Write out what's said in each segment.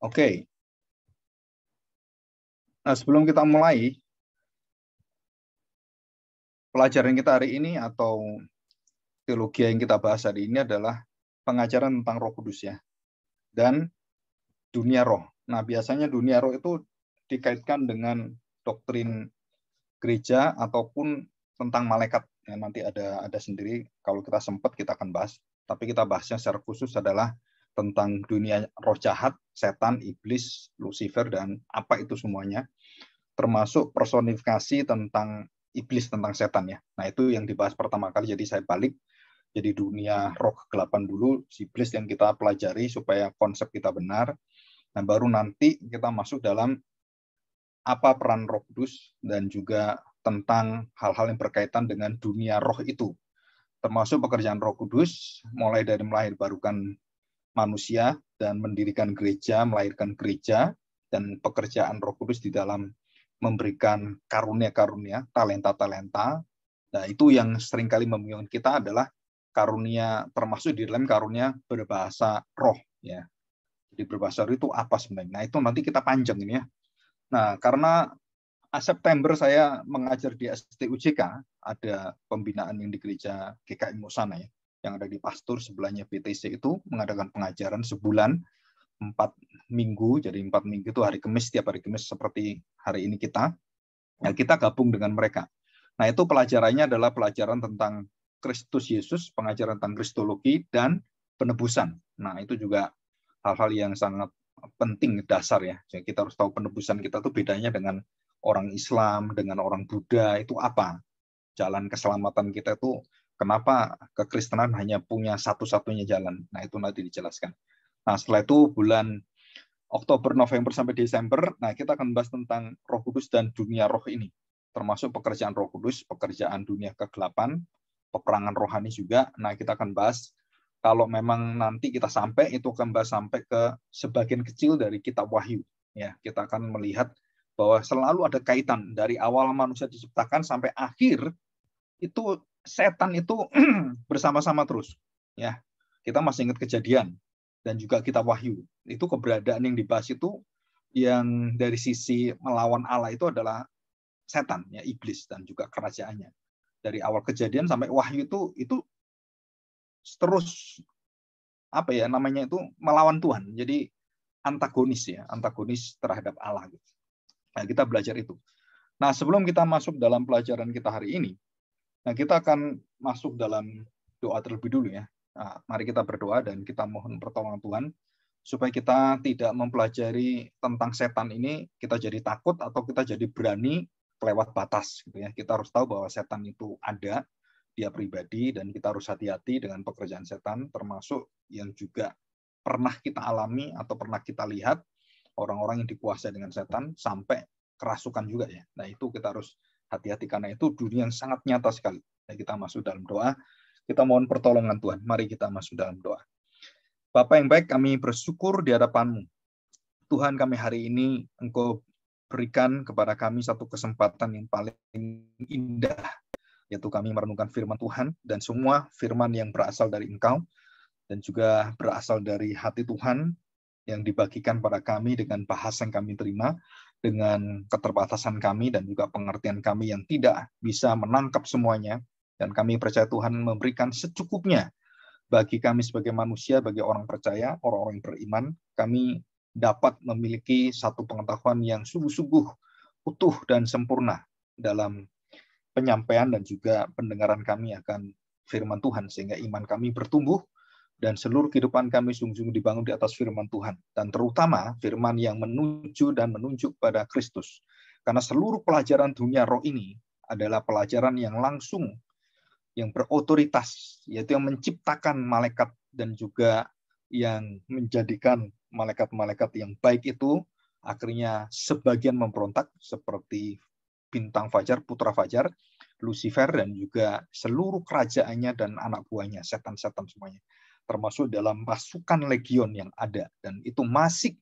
Oke. Nah, sebelum kita mulai pelajaran kita hari ini atau teologi yang kita bahas hari ini adalah pengajaran tentang Roh Kudus ya. Dan dunia roh. Nah, biasanya dunia roh itu dikaitkan dengan doktrin gereja ataupun tentang malaikat. Ya, nanti ada sendiri, kalau kita sempat kita akan bahas. Tapi kita bahasnya secara khusus adalah tentang dunia roh jahat, setan, iblis, Lucifer, dan apa itu semuanya. Termasuk personifikasi tentang iblis, tentang setan ya. Nah, itu yang dibahas pertama kali, jadi saya balik. Jadi dunia roh kegelapan dulu, iblis yang kita pelajari supaya konsep kita benar. Nah, baru nanti kita masuk dalam apa peran Roh Kudus dan juga tentang hal-hal yang berkaitan dengan dunia roh itu. Termasuk pekerjaan Roh Kudus, mulai dari melahirkan manusia dan mendirikan gereja, melahirkan gereja, dan pekerjaan Roh Kudus di dalam memberikan karunia-karunia, talenta-talenta. Nah, itu yang seringkali membingungkan kita adalah karunia, termasuk di dalam karunia berbahasa roh ya. Jadi berbahasa roh itu apa sebenarnya? Nah, itu nanti kita panjang ini ya. Nah, karena September saya mengajar di STUJK, ada pembinaan yang di gereja GKI Mosana ya, yang ada di Pastur sebelahnya BTC itu mengadakan pengajaran sebulan 4 minggu, jadi 4 minggu itu hari Kamis, setiap hari Kamis seperti hari ini kita. Nah, kita gabung dengan mereka. Nah, itu pelajarannya adalah pelajaran tentang Kristus Yesus, pengajaran tentang kristologi dan penebusan. Nah, itu juga hal-hal yang sangat penting dasar ya. Jadi kita harus tahu penebusan kita tuh bedanya dengan orang Islam, dengan orang Buddha itu apa. Jalan keselamatan kita itu kenapa kekristenan hanya punya satu-satunya jalan. Nah, itu nanti dijelaskan. Nah, setelah itu bulan Oktober, November, sampai Desember, nah kita akan bahas tentang Roh Kudus dan dunia roh ini. Termasuk pekerjaan Roh Kudus, pekerjaan dunia kegelapan, peperangan rohani juga. Nah, kita akan bahas, kalau memang nanti kita sampai, itu akan bahas sampai ke sebagian kecil dari kitab Wahyu. Ya, kita akan melihat bahwa selalu ada kaitan dari awal manusia diciptakan sampai akhir, itu setan itu bersama-sama terus. Ya, kita masih ingat Kejadian dan juga kitab Wahyu. Itu keberadaan yang dibahas itu yang dari sisi melawan Allah itu adalah setan, ya iblis dan juga kerajaannya. Dari awal Kejadian sampai Wahyu itu terus apa ya namanya itu melawan Tuhan. Jadi antagonis ya, antagonis terhadap Allah. Nah, kita belajar itu. Nah, sebelum kita masuk dalam pelajaran kita hari ini, nah kita akan masuk dalam doa terlebih dulu ya. Nah, mari kita berdoa dan kita mohon pertolongan Tuhan supaya kita tidak mempelajari tentang setan ini kita jadi takut atau kita jadi berani kelewat batas gitu ya. Kita harus tahu bahwa setan itu ada, dia pribadi, dan kita harus hati-hati dengan pekerjaan setan, termasuk yang juga pernah kita alami atau pernah kita lihat orang-orang yang dikuasai dengan setan sampai kerasukan juga ya. Nah, itu kita harus hati-hati karena itu dunia yang sangat nyata sekali. Nah, kita masuk dalam doa, kita mohon pertolongan Tuhan. Mari kita masuk dalam doa. Bapa yang baik, kami bersyukur di hadapan-Mu. Tuhan, kami hari ini Engkau berikan kepada kami satu kesempatan yang paling indah, yaitu kami merenungkan firman Tuhan, dan semua firman yang berasal dari Engkau, dan juga berasal dari hati Tuhan, yang dibagikan pada kami dengan bahasa yang kami terima, dengan keterbatasan kami dan juga pengertian kami yang tidak bisa menangkap semuanya, dan kami percaya Tuhan memberikan secukupnya bagi kami sebagai manusia, bagi orang percaya, orang-orang yang beriman, kami dapat memiliki satu pengetahuan yang sungguh-sungguh utuh dan sempurna dalam penyampaian dan juga pendengaran kami akan firman Tuhan, sehingga iman kami bertumbuh dan seluruh kehidupan kami sungguh-sungguh dibangun di atas firman Tuhan, dan terutama firman yang menuju dan menunjuk pada Kristus. Karena seluruh pelajaran dunia roh ini adalah pelajaran yang langsung, yang berotoritas, yaitu yang menciptakan malaikat dan juga yang menjadikan malaikat-malaikat yang baik itu akhirnya sebagian memberontak seperti bintang fajar, putra fajar, Lucifer, dan juga seluruh kerajaannya dan anak buahnya, setan-setan semuanya, termasuk dalam pasukan legion yang ada, dan itu masih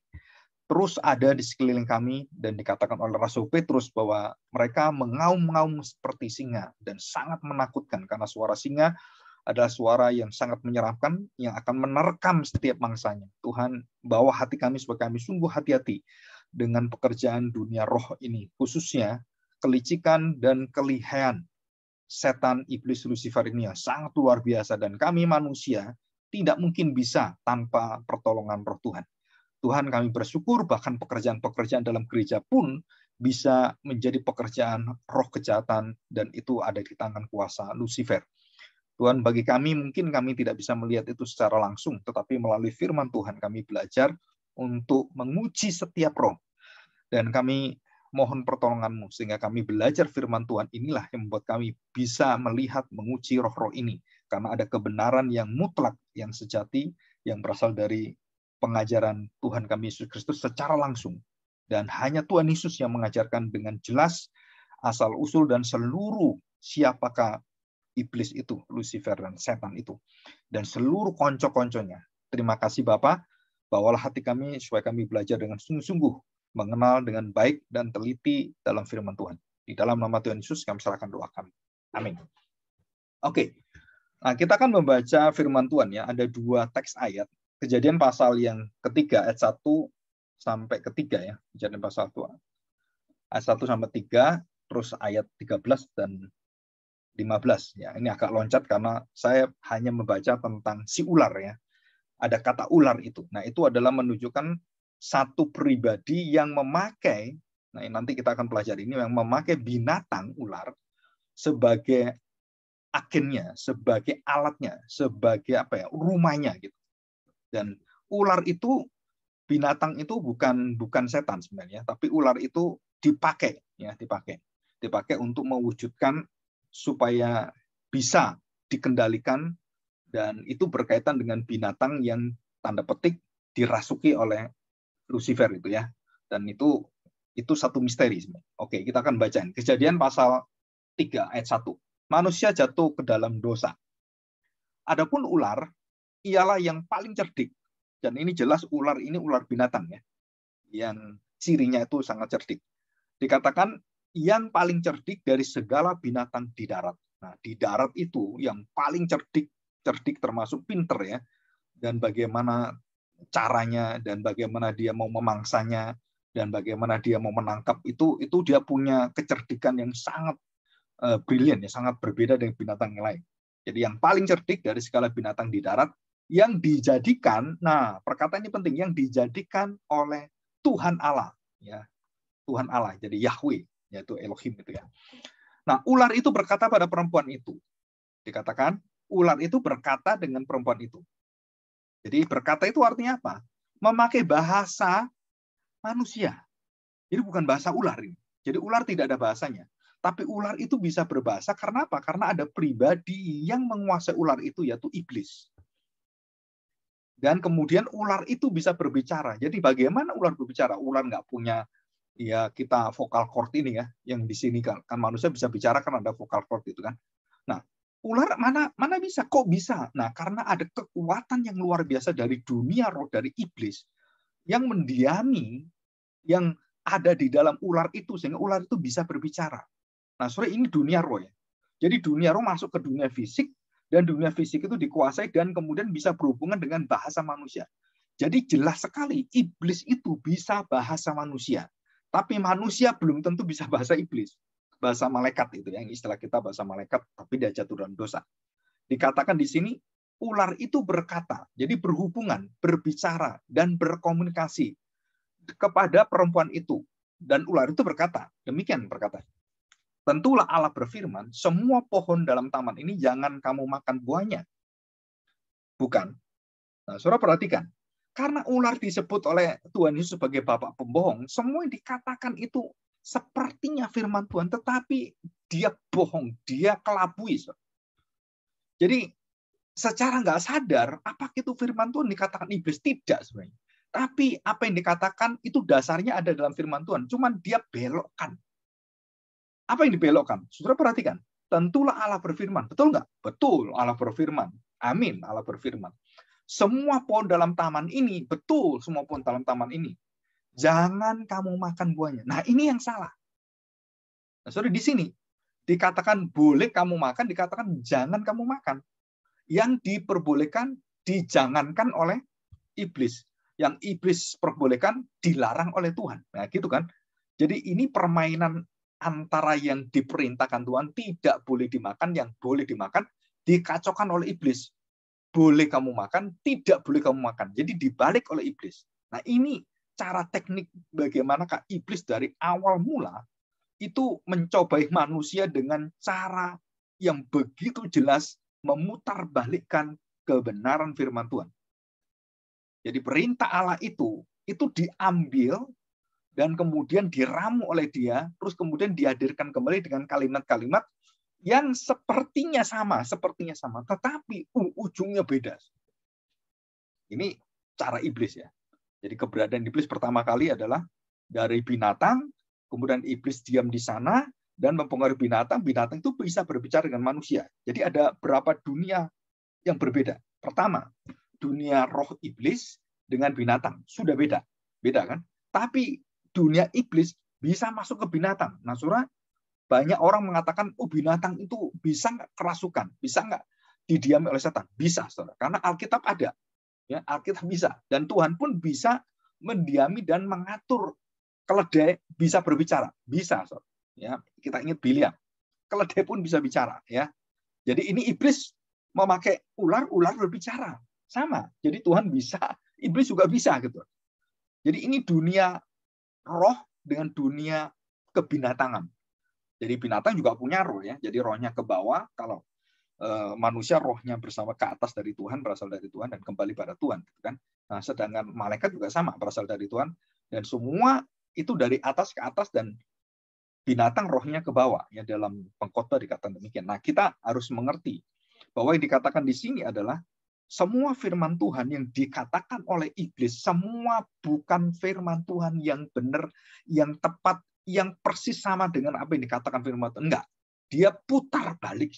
terus ada di sekeliling kami, dan dikatakan oleh Rasul Petrus bahwa mereka mengaum-ngaum seperti singa dan sangat menakutkan karena suara singa adalah suara yang sangat menyeramkan yang akan menerkam setiap mangsanya. Tuhan, bawa hati kami supaya kami sungguh hati-hati dengan pekerjaan dunia roh ini, khususnya kelicikan dan kelihayan setan iblis Lucifer ini yang sangat luar biasa, dan kami manusia tidak mungkin bisa tanpa pertolongan roh Tuhan. Tuhan, kami bersyukur bahkan pekerjaan-pekerjaan dalam gereja pun bisa menjadi pekerjaan roh kejahatan, dan itu ada di tangan kuasa Lucifer. Tuhan, bagi kami mungkin kami tidak bisa melihat itu secara langsung, tetapi melalui firman Tuhan kami belajar untuk menguji setiap roh. Dan kami mohon pertolongan-Mu sehingga kami belajar firman Tuhan inilah yang membuat kami bisa melihat, menguji roh-roh ini. Karena ada kebenaran yang mutlak, yang sejati, yang berasal dari pengajaran Tuhan kami Yesus Kristus secara langsung. Dan hanya Tuhan Yesus yang mengajarkan dengan jelas asal-usul dan seluruh siapakah iblis itu, Lucifer dan setan itu. Dan seluruh konco-konconya. Terima kasih Bapa, bawalah hati kami supaya kami belajar dengan sungguh-sungguh, mengenal dengan baik dan teliti dalam firman Tuhan. Di dalam nama Tuhan Yesus kami serahkan doa kami. Amin. Oke. Nah, kita akan membaca firman Tuhan ya. Ada 2 teks ayat. Kejadian pasal yang ketiga, ayat 1 sampai ketiga ya. Kejadian pasal 1. Ayat 1 sampai 3, terus ayat 13 dan 15 ya. Ini agak loncat karena saya hanya membaca tentang si ular ya. Ada kata ular itu. Nah, itu adalah menunjukkan satu pribadi yang memakai, nah nanti kita akan pelajari ini, yang memakai binatang ular sebagai agennya, sebagai alatnya, sebagai apa ya, rumahnya gitu. Dan ular itu, binatang itu bukan setan sebenarnya, tapi ular itu dipakai ya, dipakai untuk mewujudkan supaya bisa dikendalikan, dan itu berkaitan dengan binatang yang tanda petik dirasuki oleh Lucifer itu ya. Dan itu satu misteri sebenarnya. Oke, kita akan bacain. Kejadian pasal 3 ayat 1. Manusia jatuh ke dalam dosa. Adapun ular ialah yang paling cerdik. Dan ini jelas ular ini ular binatang ya. Yang cirinya itu sangat cerdik. Dikatakan yang paling cerdik dari segala binatang di darat. Nah, di darat itu yang paling cerdik termasuk pinter ya. Dan bagaimana caranya, dan bagaimana dia mau memangsanya, dan bagaimana dia mau menangkap itu dia punya kecerdikan yang sangat brilian ya, sangat berbeda dengan binatang yang lain. Jadi yang paling cerdik dari segala binatang di darat yang dijadikan, nah perkataan ini penting, yang dijadikan oleh Tuhan Allah ya. Tuhan Allah, jadi Yahweh, yaitu Elohim itu ya. Nah, ular itu berkata pada perempuan itu. Dikatakan ular itu berkata dengan perempuan itu. Jadi berkata itu artinya apa? Memakai bahasa manusia. Jadi bukan bahasa ular ini. Jadi ular tidak ada bahasanya. Tapi ular itu bisa berbahasa karena apa? Karena ada pribadi yang menguasai ular itu, yaitu iblis. Dan kemudian ular itu bisa berbicara. Jadi bagaimana ular berbicara? Ular nggak punya, ya kita vocal cord ini ya, yang di sini kan manusia bisa bicara kan ada vocal cord itu kan. Nah, ular mana bisa? Kok bisa? Nah, karena ada kekuatan yang luar biasa dari dunia roh, dari iblis, yang mendiami, yang ada di dalam ular itu, sehingga ular itu bisa berbicara. Nah, sore ini dunia roh ya. Jadi dunia roh masuk ke dunia fisik, dan dunia fisik itu dikuasai dan kemudian bisa berhubungan dengan bahasa manusia. Jadi jelas sekali, iblis itu bisa bahasa manusia. Tapi manusia belum tentu bisa bahasa iblis. Bahasa malaikat itu yang istilah kita bahasa malaikat, tapi dia jatuh dalam dosa. Dikatakan di sini ular itu berkata, jadi berhubungan, berbicara dan berkomunikasi kepada perempuan itu. Dan ular itu berkata, demikian berkata, tentulah Allah berfirman, semua pohon dalam taman ini jangan kamu makan buahnya. Bukan. Nah, saudara perhatikan, karena ular disebut oleh Tuhan Yesus sebagai bapak pembohong, semua yang dikatakan itu sepertinya firman Tuhan, tetapi dia bohong, dia kelabui. Jadi secara nggak sadar, apakah itu firman Tuhan dikatakan iblis? Tidak sebenarnya. Tapi apa yang dikatakan itu dasarnya ada dalam firman Tuhan, cuman dia belokkan. Apa yang dibelokkan? Saudara perhatikan, tentulah Allah berfirman. Betul nggak? Betul, Allah berfirman. Amin, Allah berfirman. Semua pohon dalam taman ini, betul semua pohon dalam taman ini. Jangan kamu makan buahnya. Nah, ini yang salah. Nah, saudara, di sini dikatakan boleh kamu makan, dikatakan jangan kamu makan. yang diperbolehkan dijangankan oleh iblis. Yang iblis perbolehkan dilarang oleh Tuhan. Nah, gitu kan. Jadi ini permainan antara yang diperintahkan Tuhan tidak boleh dimakan, yang boleh dimakan, dikacaukan oleh iblis. Boleh kamu makan, tidak boleh kamu makan. Jadi dibalik oleh iblis. Nah, ini cara teknik bagaimanakah iblis dari awal mula itu mencobai manusia dengan cara yang begitu jelas memutarbalikkan kebenaran firman Tuhan. Jadi perintah Allah itu diambil dan kemudian diramu oleh dia, terus kemudian dihadirkan kembali dengan kalimat-kalimat yang sepertinya sama, tetapi ujungnya beda. Ini cara iblis ya. Jadi keberadaan iblis pertama kali adalah dari binatang, kemudian iblis diam di sana dan mempengaruhi binatang. Binatang itu bisa berbicara dengan manusia. Jadi ada berapa dunia yang berbeda. Pertama, dunia roh iblis dengan binatang sudah beda, kan? Tapi dunia iblis bisa masuk ke binatang. Nah, saudara, banyak orang mengatakan, oh binatang itu bisa nggak kerasukan, bisa nggak didiami oleh setan? Bisa, saudara. Karena Alkitab ada, ya Alkitab bisa, dan Tuhan pun bisa mendiami dan mengatur keledai bisa berbicara, bisa, saudara. Ya, kita ingat Biliam, keledai pun bisa bicara, ya. Jadi ini iblis memakai ular berbicara. Sama. Jadi Tuhan bisa, iblis juga bisa gitu. Jadi ini dunia roh dengan dunia kebinatangan. Jadi binatang juga punya roh ya. Jadi rohnya ke bawah, kalau manusia rohnya bersama ke atas dari Tuhan, berasal dari Tuhan dan kembali pada Tuhan gitu kan. Nah, sedangkan malaikat juga sama, berasal dari Tuhan dan semua itu dari atas ke atas dan binatang rohnya ke bawah ya, dalam Pengkhotbah dikatakan demikian. Nah, kita harus mengerti bahwa yang dikatakan di sini adalah semua firman Tuhan yang dikatakan oleh iblis, semua bukan firman Tuhan yang benar, yang tepat, yang persis sama dengan apa yang dikatakan firman Tuhan. Enggak. Dia putar balik.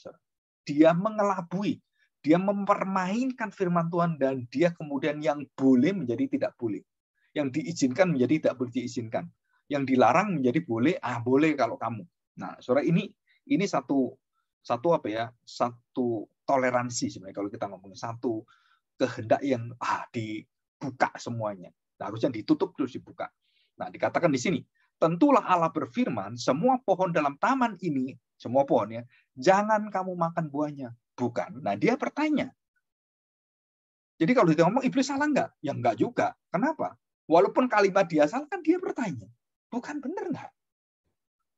Dia mengelabui. Dia mempermainkan firman Tuhan dan dia kemudian yang boleh menjadi tidak boleh. Yang diizinkan menjadi tidak boleh diizinkan. Yang dilarang menjadi boleh, boleh kalau kamu. Nah, saudara, ini satu apa ya? Satu toleransi sebenarnya kalau kita ngomongin, satu kehendak yang dibuka semuanya. Nah, harusnya ditutup terus dibuka. Nah, dikatakan di sini, tentulah Allah berfirman, semua pohon dalam taman ini, semua pohon ya, jangan kamu makan buahnya. Bukan. Nah, dia bertanya. Jadi kalau dia ngomong iblis salah enggak? Ya enggak juga. Kenapa? Walaupun kalimat dia salah kan dia bertanya. Bukan benar enggak?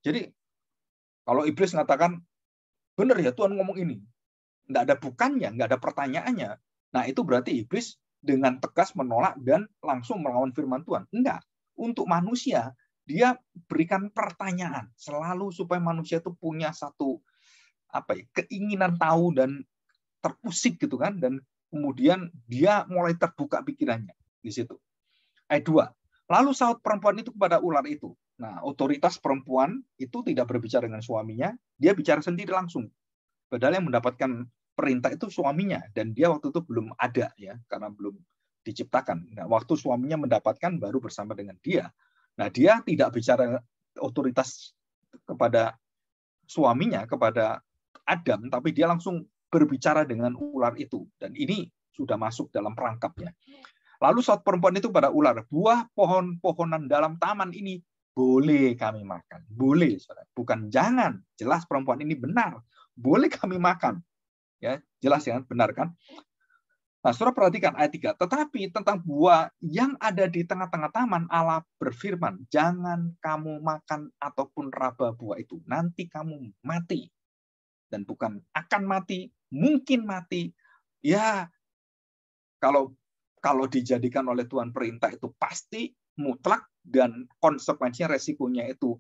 Jadi kalau iblis mengatakan benar ya Tuhan ngomong ini, enggak ada bukannya, enggak ada pertanyaannya. Nah, itu berarti iblis dengan tegas menolak dan langsung melawan firman Tuhan. Enggak. Untuk manusia, dia berikan pertanyaan selalu supaya manusia itu punya satu keinginan tahu dan terusik gitu kan, dan kemudian dia mulai terbuka pikirannya di situ. Ayat 2. Lalu sahut perempuan itu kepada ular itu. Nah, otoritas perempuan itu tidak berbicara dengan suaminya, dia bicara sendiri langsung. Padahal yang mendapatkan perintah itu suaminya, dan dia waktu itu belum ada ya, karena belum diciptakan. Nah, waktu suaminya mendapatkan baru bersama dengan dia. Nah, dia tidak bicara otoritas kepada suaminya, kepada Adam, tapi dia langsung berbicara dengan ular itu. Dan ini sudah masuk dalam perangkapnya. Lalu saat perempuan itu pada ular, buah pohon-pohonan dalam taman ini boleh kami makan. Boleh, saudara. Bukan jangan. Jelas perempuan ini benar. Boleh kami makan. Ya, jelas ya, benar kan? Nah, saudara perhatikan ayat 3. Tetapi tentang buah yang ada di tengah-tengah taman, Allah berfirman, jangan kamu makan ataupun raba buah itu. Nanti kamu mati. Dan bukan akan mati, mungkin mati. Ya, kalau dijadikan oleh Tuhan perintah itu pasti mutlak dan konsekuensinya, resikonya itu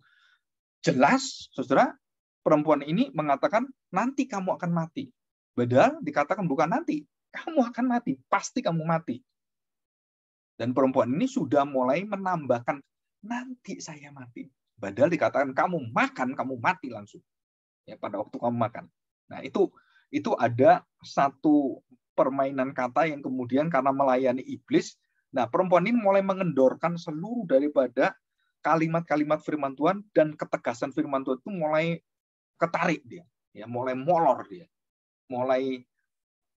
jelas. Saudara, perempuan ini mengatakan nanti kamu akan mati. Padahal dikatakan bukan nanti, kamu akan mati, pasti kamu mati. Dan perempuan ini sudah mulai menambahkan nanti saya mati. Padahal dikatakan kamu makan, kamu mati langsung. Ya, pada waktu kamu makan. Nah, itu ada satu permainan kata yang kemudian karena melayani iblis, nah perempuan ini mulai mengendorkan seluruh daripada kalimat-kalimat firman Tuhan, dan ketegasan firman Tuhan itu mulai ketarik dia, ya, mulai molor dia, mulai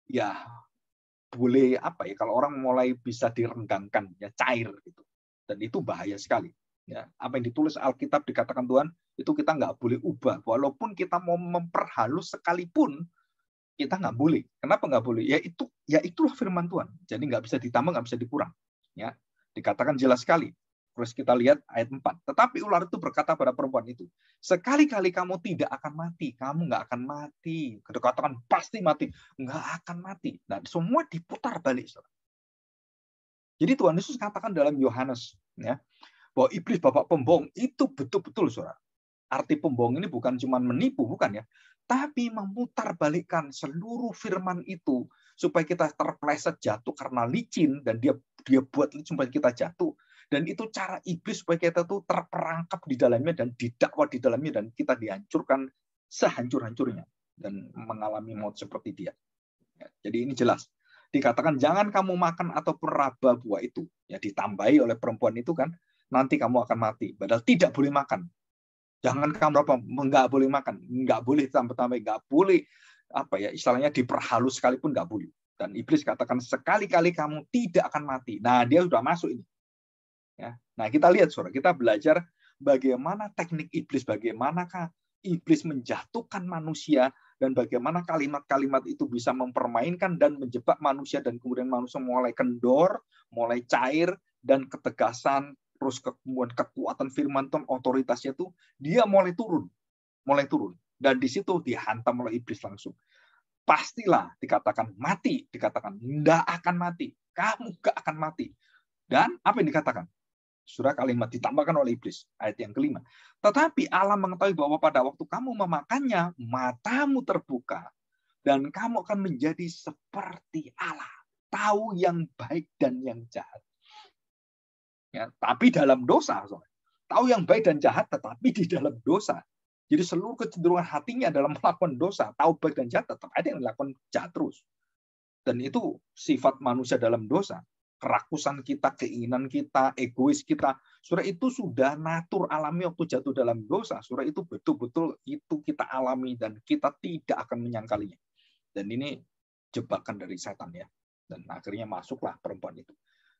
ya boleh apa ya, kalau orang mulai bisa direnggangkan, ya cair gitu. Dan itu bahaya sekali. Ya, apa yang ditulis Alkitab dikatakan Tuhan itu kita nggak boleh ubah. Walaupun kita mau memperhalus sekalipun, kita nggak boleh. Kenapa nggak boleh? Ya itulah firman Tuhan. Jadi nggak bisa ditambah, nggak bisa dikurang. Ya, dikatakan jelas sekali. Terus kita lihat ayat 4. Tetapi ular itu berkata pada perempuan itu, sekali-kali kamu tidak akan mati. Kamu nggak akan mati. Dikatakan pasti mati. Nggak akan mati. Nah, semua diputar balik. Jadi Tuhan Yesus katakan dalam Yohanes, ya, bahwa iblis bapak pembohong itu betul-betul, saudara. Arti pembohong ini bukan cuma menipu, bukan ya, tapi memutarbalikkan seluruh firman itu supaya kita terpleset jatuh karena licin, dan dia buat supaya kita jatuh. Dan itu cara iblis supaya kita tuh terperangkap di dalamnya dan didakwa di dalamnya, dan kita dihancurkan sehancur-hancurnya dan mengalami maut seperti dia. Ya, jadi ini jelas. Dikatakan jangan kamu makan ataupun raba buah itu. Ya, ditambahi oleh perempuan itu kan, nanti kamu akan mati. Padahal tidak boleh makan. Jangan kamu raba, nggak boleh makan, nggak boleh tambah-tambah, nggak boleh apa ya istilahnya diperhalus sekalipun nggak boleh. Dan iblis katakan sekali-kali kamu tidak akan mati. Nah, dia sudah masuk ini. Ya. Nah, kita lihat, saudara, kita belajar bagaimana teknik iblis, bagaimanakah iblis menjatuhkan manusia, dan bagaimana kalimat-kalimat itu bisa mempermainkan dan menjebak manusia, dan kemudian manusia mulai kendor, mulai cair, dan ketegasan, terus kemudian kekuatan firman Tuhan, otoritasnya itu dia mulai turun. Dan di situ dihantam oleh iblis langsung. Pastilah dikatakan mati, dikatakan tidak akan mati, kamu gak akan mati. Dan apa yang dikatakan? Surah kalimat ditambahkan oleh iblis, ayat yang kelima. Tetapi Allah mengetahui bahwa pada waktu kamu memakannya, matamu terbuka, dan kamu akan menjadi seperti Allah, tahu yang baik dan yang jahat. Ya, tapi dalam dosa, tahu yang baik dan jahat, tetapi di dalam dosa. Jadi seluruh kecenderungan hatinya dalam melakukan dosa, tahu baik dan jahat, tetap ada yang melakukan jahat terus. Dan itu sifat manusia dalam dosa. Kerakusan kita, keinginan kita, egois kita, surah itu sudah natur alami waktu jatuh dalam dosa. Surah itu betul-betul itu kita alami dan kita tidak akan menyangkalinya. Dan ini jebakan dari setan, ya. Dan akhirnya masuklah perempuan itu.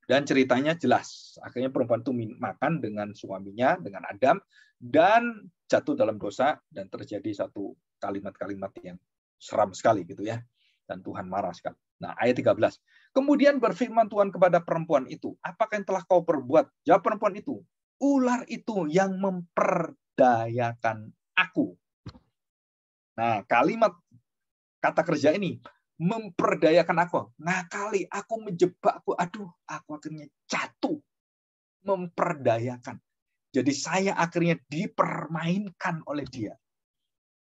Dan ceritanya jelas. Akhirnya perempuan itu makan dengan suaminya, dengan Adam, dan jatuh dalam dosa, dan terjadi satu kalimat-kalimat yang seram sekali gitu ya. Dan Tuhan marah sekali. Nah, ayat 13. Kemudian berfirman Tuhan kepada perempuan itu, apakah yang telah kau perbuat? Jawab perempuan itu, ular itu yang memperdayakan aku. Nah, kalimat kata kerja ini, memperdayakan aku. Ngakali, aku menjebakku. Aduh, aku akhirnya jatuh. Memperdayakan. Jadi saya akhirnya dipermainkan oleh dia.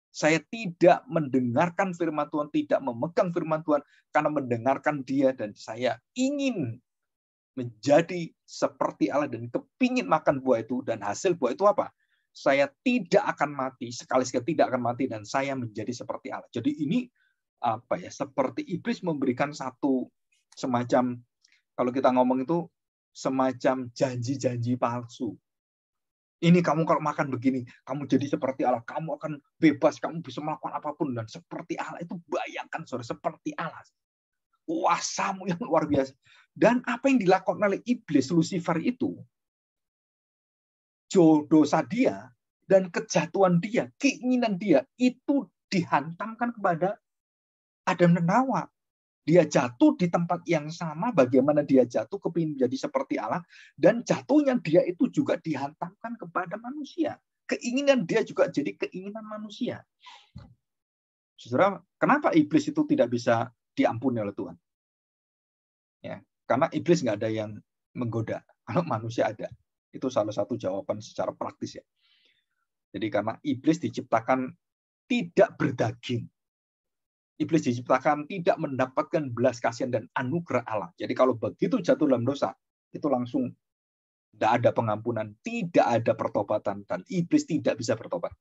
Saya tidak mendengarkan firman Tuhan, tidak memegang firman Tuhan, karena mendengarkan dia, dan saya ingin menjadi seperti Allah dan kepingin makan buah itu, dan hasil buah itu apa? Saya tidak akan mati, sekali-sekali tidak akan mati, dan saya menjadi seperti Allah. Jadi ini apa ya? Seperti iblis memberikan satu semacam, kalau kita ngomong itu semacam janji-janji palsu. Ini kamu kalau makan begini, kamu jadi seperti Allah, kamu akan bebas, kamu bisa melakukan apapun, dan seperti Allah. Itu bayangkan, saudara, seperti Allah. Kuasamu yang luar biasa. Dan apa yang dilakukan oleh iblis, Lucifer itu, dosa dia, dan kejatuhan dia, keinginan dia, itu dihantamkan kepada Adam dan Hawa. Dia jatuh di tempat yang sama, bagaimana dia jatuh kepingin menjadi seperti Allah, dan jatuhnya dia itu juga dihantamkan kepada manusia. Keinginan dia juga jadi keinginan manusia. Saudara, kenapa iblis itu tidak bisa diampuni oleh Tuhan? Ya, karena iblis nggak ada yang menggoda, kalau manusia ada. Itu salah satu jawaban secara praktis, ya. Jadi karena iblis diciptakan tidak berdaging. Iblis diciptakan tidak mendapatkan belas kasihan dan anugerah Allah. Jadi kalau begitu jatuh dalam dosa, itu langsung tidak ada pengampunan, tidak ada pertobatan, dan iblis tidak bisa bertobat.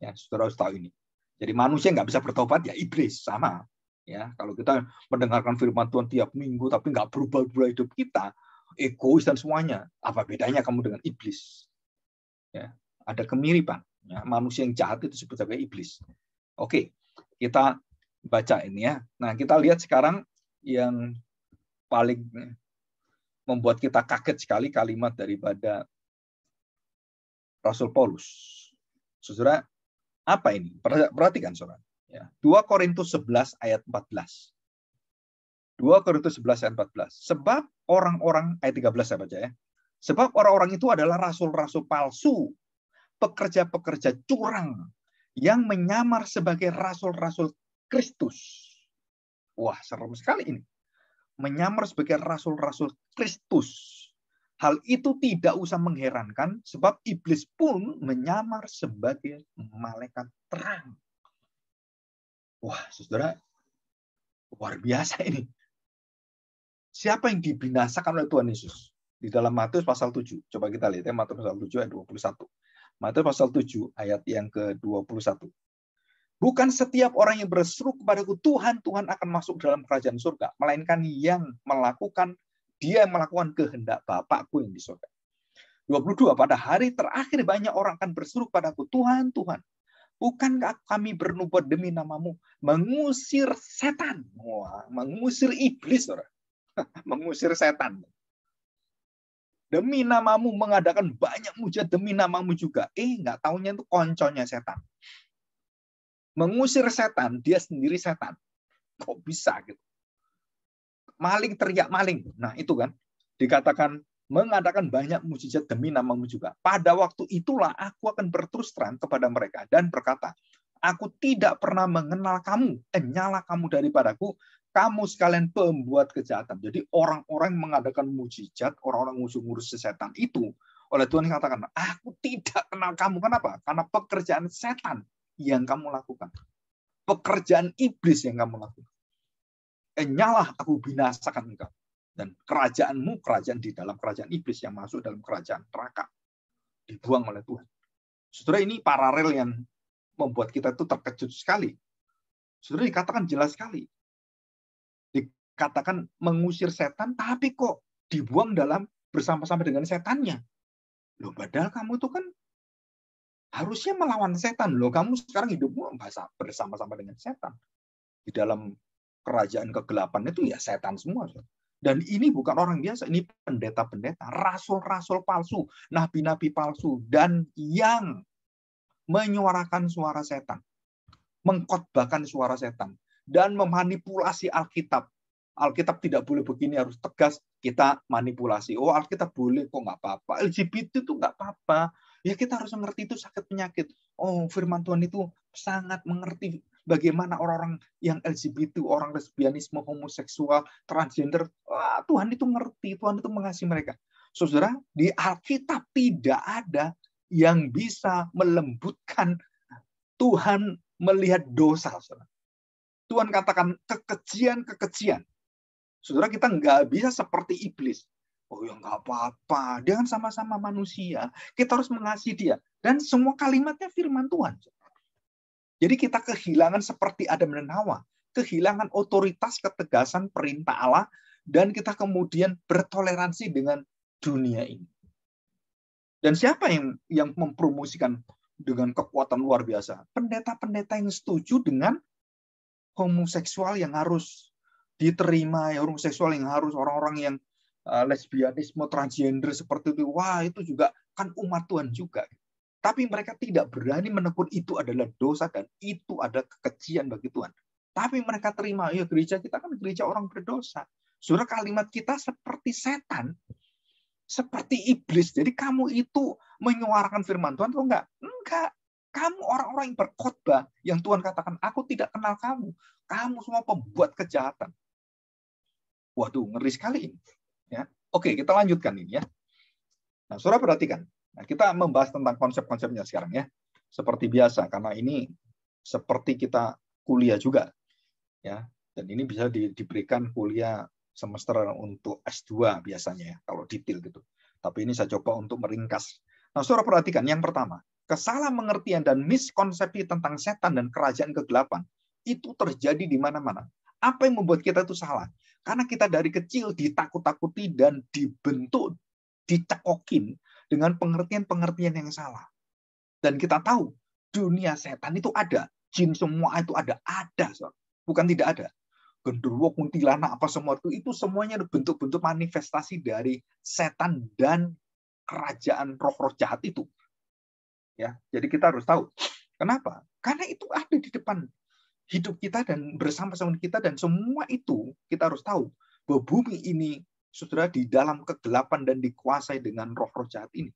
Ya, saudara harus tahu ini. Jadi manusia nggak bisa bertobat, ya iblis sama. Ya, kalau kita mendengarkan firman Tuhan tiap minggu tapi nggak berubah-ubah hidup kita, egois dan semuanya, apa bedanya kamu dengan iblis? Ya, ada kemiripan. Ya, manusia yang jahat itu disebut sebagai iblis. Oke, kita baca ini ya. Nah, kita lihat sekarang yang paling membuat kita kaget sekali kalimat daripada Rasul Paulus. Saudara, apa ini? Perhatikan, saudara. Ya, 2 Korintus 11 ayat 14. 2 Korintus 11 ayat 14. Sebab orang-orang, ayat 13 saya baca ya. Sebab orang-orang itu adalah rasul-rasul palsu, pekerja-pekerja curang, yang menyamar sebagai rasul-rasul Kristus. Wah, serem sekali ini. Menyamar sebagai rasul-rasul Kristus. Hal itu tidak usah mengherankan, sebab iblis pun menyamar sebagai malaikat terang. Wah, saudara, luar biasa ini. Siapa yang dibinasakan oleh Tuhan Yesus? Di dalam Matius pasal 7. Coba kita lihat ya, Matius pasal 7 ayat 21. Matius pasal 7 ayat yang ke-21. Bukan setiap orang yang berseru kepadaku, Tuhan, Tuhan akan masuk dalam kerajaan surga. Melainkan dia yang melakukan kehendak Bapakku yang di surga. 22. Pada hari terakhir banyak orang akan berseru kepadaku, Tuhan, Tuhan, bukankah kami bernubuat demi namamu mengusir setan? Wah, mengusir iblis, saudara. Mengusir setan. Demi namamu mengadakan banyak mujizat demi namamu juga. Nggak taunya itu konconya setan. Mengusir setan, dia sendiri setan. Kok bisa gitu? Maling teriak maling. Nah, itu kan dikatakan mengadakan banyak mujizat demi namamu juga. Pada waktu itulah aku akan berterus terang kepada mereka dan berkata, aku tidak pernah mengenal kamu, nyala kamu daripadaku, kamu sekalian pembuat kejahatan. Jadi orang-orang mengadakan mujizat, orang-orang ngurus setan itu, oleh Tuhan katakan, aku tidak kenal kamu. Kenapa? Karena pekerjaan setan yang kamu lakukan. Pekerjaan iblis yang kamu lakukan. Nyalah aku binasakan engkau. Dan kerajaanmu, kerajaan di dalam kerajaan iblis yang masuk dalam kerajaan neraka. Dibuang oleh Tuhan. Saudara, ini paralel yang membuat kita itu terkejut sekali. Saudara, dikatakan jelas sekali. Dikatakan mengusir setan, tapi kok dibuang dalam bersama-sama dengan setannya. Loh, padahal kamu itu kan harusnya melawan setan. Loh, kamu sekarang hidupmu bersama-sama dengan setan. Di dalam kerajaan kegelapan itu ya setan semua. Dan ini bukan orang biasa, ini pendeta-pendeta, rasul-rasul palsu, nabi-nabi palsu, dan yang menyuarakan suara setan, mengkhotbahkan suara setan, dan memanipulasi Alkitab. Alkitab tidak boleh begini, harus tegas, kita manipulasi. Oh, Alkitab boleh, kok nggak apa-apa. LGBT itu nggak apa-apa. Ya, kita harus mengerti itu sakit penyakit. Oh, firman Tuhan itu sangat mengerti bagaimana orang-orang yang LGBT, orang lesbianisme, homoseksual, transgender, Tuhan itu ngerti, Tuhan itu mengasihi mereka. Saudara, di Alkitab tidak ada yang bisa melembutkan Tuhan melihat dosa. Saudara. Tuhan katakan kekejian. Saudara, kita nggak bisa seperti iblis. Oh ya nggak apa-apa, dia kan sama-sama manusia. Kita harus mengasihi dia. Dan semua kalimatnya firman Tuhan. Jadi kita kehilangan seperti Adam dan Hawa. Kehilangan otoritas, ketegasan, perintah Allah. Dan kita kemudian bertoleransi dengan dunia ini. Dan siapa yang mempromosikan dengan kekuatan luar biasa? Pendeta-pendeta yang setuju dengan homoseksual yang harus diterima, ya homoseksual yang harus orang-orang yang lesbianisme, transgender seperti itu. Wah, itu juga kan umat Tuhan juga. Tapi mereka tidak berani menegur itu adalah dosa dan itu ada kekejian bagi Tuhan. Tapi mereka terima, ya gereja kita kan gereja orang berdosa. Saudara, kalimat kita seperti setan, seperti iblis. Jadi kamu itu menyuarakan firman Tuhan atau enggak? Enggak. Kamu orang-orang yang berkhotbah, yang Tuhan katakan, aku tidak kenal kamu. Kamu semua pembuat kejahatan. Waduh, ngeri sekali ini. Ya. Oke, kita lanjutkan ini ya. Nah, saudara perhatikan. Nah, kita membahas tentang konsep-konsepnya sekarang ya. Seperti biasa, karena ini seperti kita kuliah juga. Ya. Dan ini bisa diberikan kuliah semester untuk S2 biasanya ya, kalau detail gitu. Tapi ini saya coba untuk meringkas. Nah, saudara perhatikan, yang pertama, kesalahan pengertian dan miskonsepsi tentang setan dan kerajaan kegelapan itu terjadi di mana-mana. Apa yang membuat kita itu salah? Karena kita dari kecil ditakut-takuti dan dibentuk, dicekokin dengan pengertian-pengertian yang salah. Dan kita tahu dunia setan itu ada, jin semua itu ada. Bukan tidak ada. Genderuwo, kuntilanak, apa semua itu semuanya bentuk-bentuk manifestasi dari setan dan kerajaan roh-roh jahat itu. Ya, jadi kita harus tahu. Kenapa? Karena itu ada di depan hidup kita dan bersama-sama kita, dan semua itu kita harus tahu bahwa bumi ini saudara di dalam kegelapan dan dikuasai dengan roh-roh jahat ini.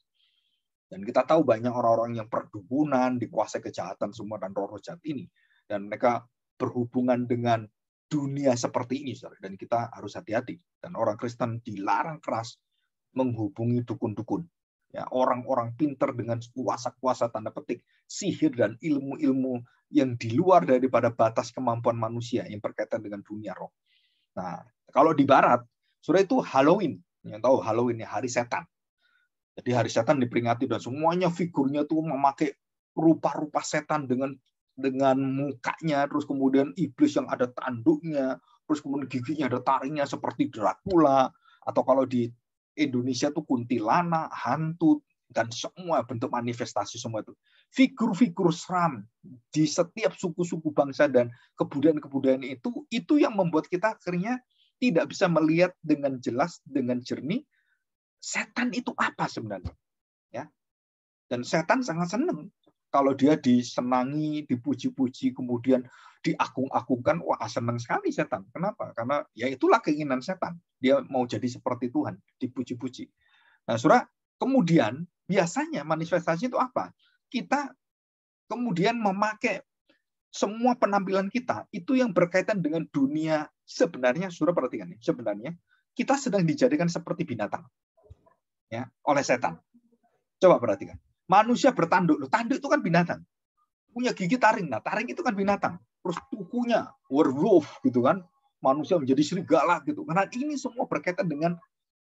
Dan kita tahu banyak orang-orang yang perdukunan, dikuasai kejahatan semua dan roh-roh jahat ini. Dan mereka berhubungan dengan dunia seperti ini, saudara. Dan kita harus hati-hati. Dan orang Kristen dilarang keras menghubungi dukun-dukun. Ya, orang-orang pintar dengan kuasa-kuasa tanda petik, sihir dan ilmu-ilmu yang di luar daripada batas kemampuan manusia yang berkaitan dengan dunia roh. Nah, kalau di Barat, saudara, itu Halloween. Yang tahu Halloween ya, hari setan. Jadi hari setan diperingati dan semuanya figurnya tuh memakai rupa-rupa setan dengan mukanya, terus kemudian iblis yang ada tanduknya, terus kemudian giginya ada taringnya seperti Dracula, atau kalau di Indonesia tuh kuntilanak, hantu, dan semua bentuk manifestasi semua itu. Figur-figur seram di setiap suku-suku bangsa dan kebudayaan-kebudayaan itu yang membuat kita akhirnya tidak bisa melihat dengan jelas, dengan jernih, setan itu apa sebenarnya. Ya. Dan setan sangat senang kalau dia disenangi, dipuji-puji, kemudian diagung-agungkan. Wah, senang sekali setan. Kenapa? Karena ya itulah keinginan setan. Dia mau jadi seperti Tuhan, dipuji-puji. Nah, saudara, kemudian biasanya manifestasi itu apa? Kita kemudian memakai semua penampilan kita itu yang berkaitan dengan dunia. Sebenarnya, saudara perhatikan nih, sebenarnya kita sedang dijadikan seperti binatang, ya, oleh setan. Coba perhatikan. Manusia bertanduk, loh, tanduk itu kan binatang. Punya gigi taring, nah taring itu kan binatang. Terus kukunya werewolf gitu kan. Manusia menjadi serigala gitu. Karena ini semua berkaitan dengan